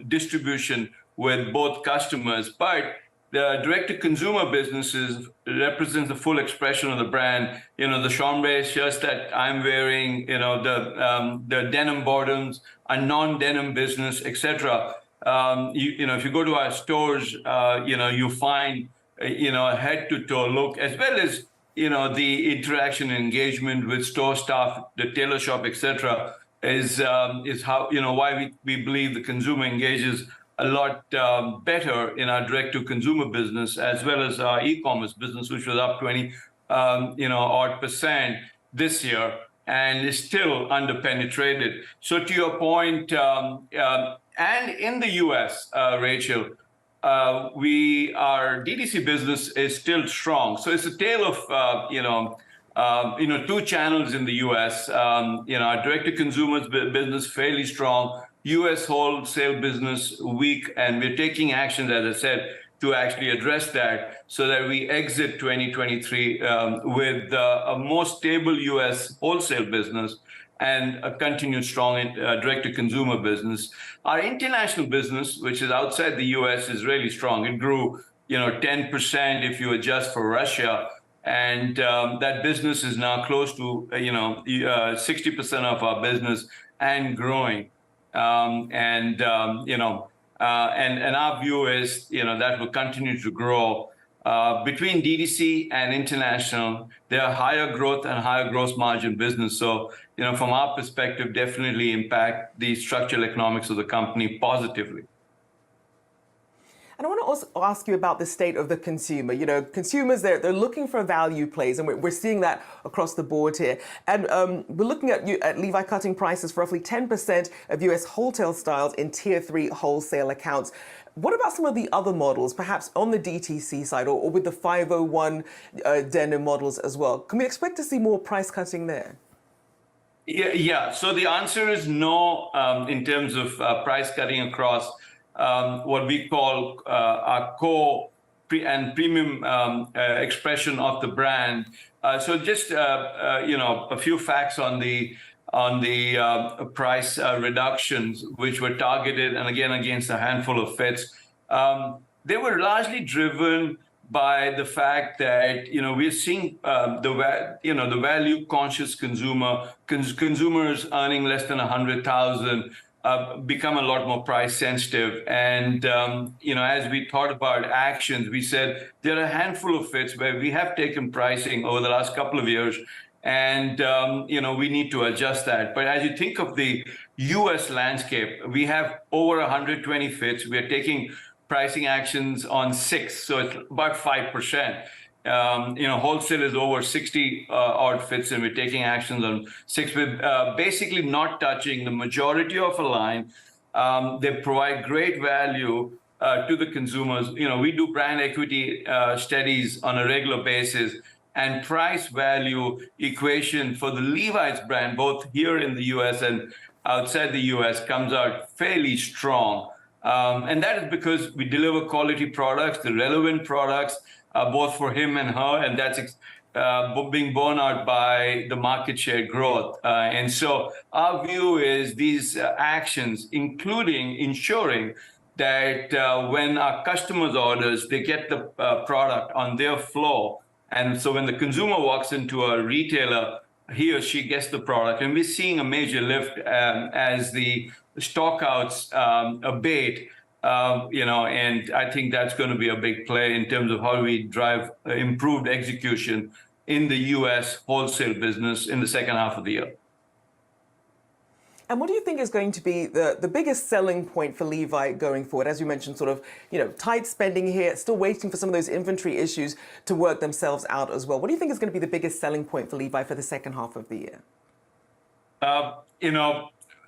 distribution with both customers. But the direct-to-consumer businesses represents the full expression of the brand. The chambray shirts that I'm wearing, the denim bottoms, a non-denim business, etc. If you go to our stores, you find, a head-to-toe look, as well as, the interaction and engagement with store staff, the tailor shop, etc. is how, why we believe the consumer engages a lot better in our direct-to-consumer business, as well as our e-commerce business, which was up 20 odd% this year and is still underpenetrated. So to your point, and in the U.S., Rachel, our DTC business is still strong. So it's a tale of, two channels in the U.S. Our direct-to-consumer business fairly strong, U.S. wholesale business weak, and we're taking action, as I said, to actually address that so that we exit 2023 with a more stable U.S. wholesale business and a continued strong direct-to-consumer business. Our international business, which is outside the U.S., is really strong. It grew, 10% if you adjust for Russia. And that business is now close to 60% of our business and growing. And our view is that will continue to grow. Between DTC and international, there are higher growth and higher gross margin business. So from our perspective, definitely impact the structural economics of the company positively. And I want to also ask you about the state of the consumer. Consumers, they're looking for value plays, and we're seeing that across the board here. And we're looking at Levi cutting prices for roughly 10% of U.S. wholesale styles in Tier 3 wholesale accounts. What about some of the other models, perhaps on the DTC side or with the 501 denim models as well? Can we expect to see more price cutting there? Yeah. So the answer is no in terms of price cutting across what we call our core and premium expression of the brand. So just a few facts on the price reductions, which were targeted and again against a handful of fits. They were largely driven by the fact that we're seeing the value conscious consumers earning less than 100,000. Become a lot more price sensitive. And, as we thought about actions, we said there are a handful of fits where we have taken pricing over the last couple of years. And, we need to adjust that. But as you think of the U.S. landscape, we have over 120 fits. We are taking pricing actions on 6, so it's about 5%. Wholesale is over 60 odd fits, and we're taking actions on 6, with basically not touching the majority of a line. They provide great value to the consumers. We do brand equity studies on a regular basis, and price value equation for the Levi's brand, both here in the US and outside the US, comes out fairly strong. And that is because we deliver quality products, the relevant products, both for him and her, and that's being borne out by the market share growth. And so our view is these actions, including ensuring that when our customers orders, they get the product on their floor. And so when the consumer walks into a retailer, he or she gets the product. And we're seeing a major lift as the stockouts abate. And I think that's going to be a big play in terms of how we drive improved execution in the U.S. wholesale business in the second half of the year. And what do you think is going to be the biggest selling point for Levi going forward? As you mentioned, sort of, tight spending here, still waiting for some of those inventory issues to work themselves out as well. What do you think is going to be the biggest selling point for Levi for the second half of the year?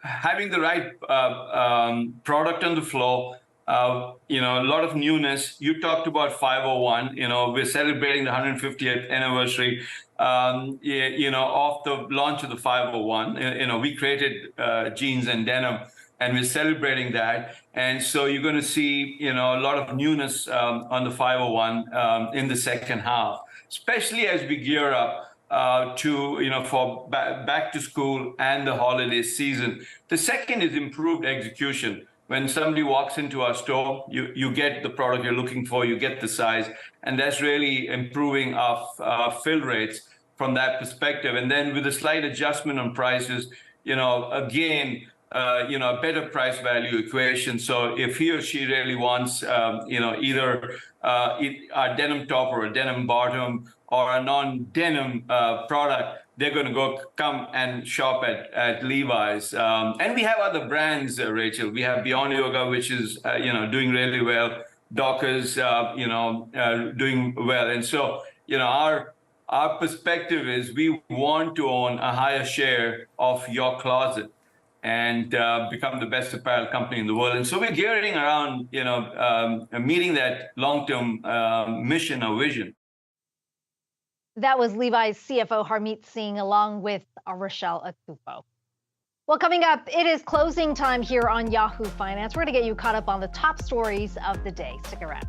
Having the right product on the floor, a lot of newness. You talked about 501. We're celebrating the 150th anniversary, of the launch of the 501. We created jeans and denim, and we're celebrating that. And so you're going to see, a lot of newness on the 501 in the second half, especially as we gear up for back to school and the holiday season. The second is improved execution. When somebody walks into our store, you get the product you're looking for, you get the size, and that's really improving our fill rates from that perspective. And then with a slight adjustment on prices, again, a better price value equation. So if he or she really wants, either a denim top or a denim bottom or a non-denim product, they're going to come and shop at Levi's. And we have other brands, Rachel. We have Beyond Yoga, which is, doing really well. Dockers, doing well. And so, our perspective is we want to own a higher share of your closet and become the best apparel company in the world. And so we're gearing around, meeting that long-term mission or vision. That was Levi's CFO Harmeet Singh along with Rochelle Atufo. Well, coming up, it is closing time here on Yahoo Finance. We're going to get you caught up on the top stories of the day. Stick around.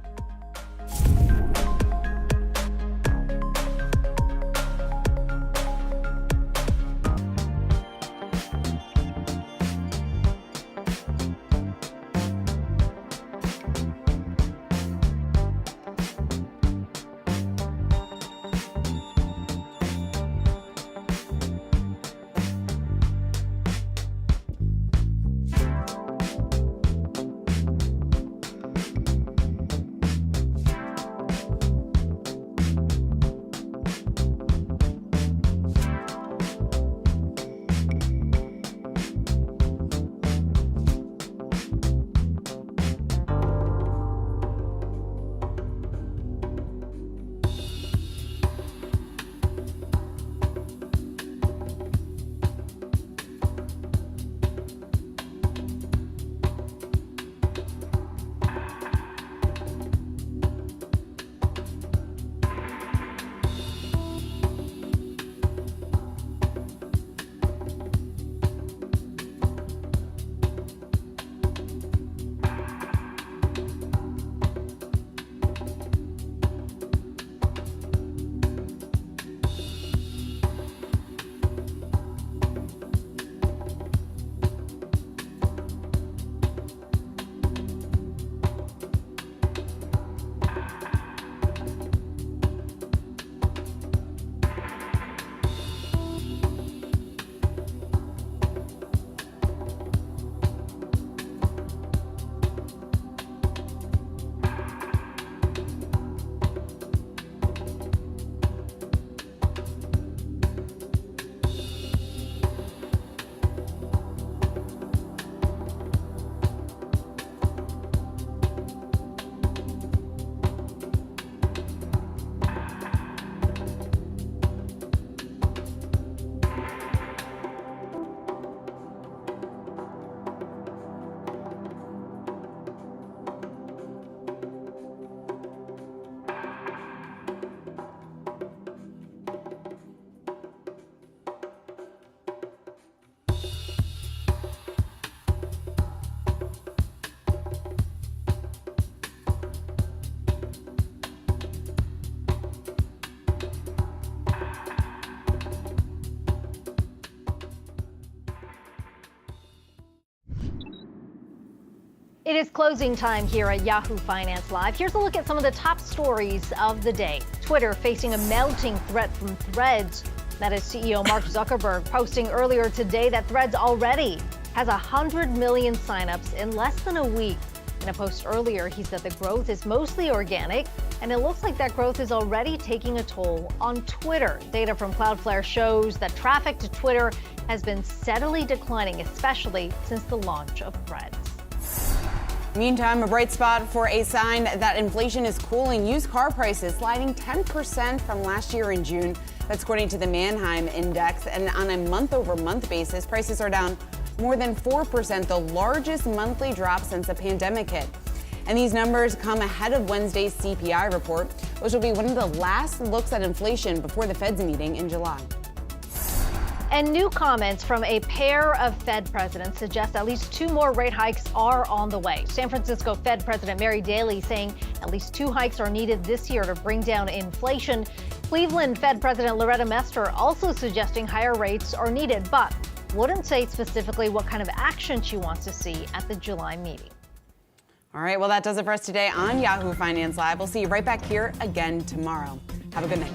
It is closing time here at Yahoo Finance Live. Here's a look at some of the top stories of the day. Twitter facing a mounting threat from Threads. That is CEO Mark Zuckerberg posting earlier today that Threads already has 100 million signups in less than a week. In a post earlier, he said the growth is mostly organic, and it looks like that growth is already taking a toll on Twitter. Data from Cloudflare shows that traffic to Twitter has been steadily declining, especially since the launch of Threads. Meantime, a bright spot for a sign that inflation is cooling. Used car prices sliding 10% from last year in June. That's according to the Manheim Index. And on a month-over-month basis, prices are down more than 4%, the largest monthly drop since the pandemic hit. And these numbers come ahead of Wednesday's CPI report, which will be one of the last looks at inflation before the Fed's meeting in July. And new comments from a pair of Fed presidents suggest at least 2 more rate hikes are on the way. San Francisco Fed President Mary Daly saying at least 2 hikes are needed this year to bring down inflation. Cleveland Fed President Loretta Mester also suggesting higher rates are needed, but wouldn't say specifically what kind of action she wants to see at the July meeting. All right, well, that does it for us today on Yahoo Finance Live. We'll see you right back here again tomorrow. Have a good night.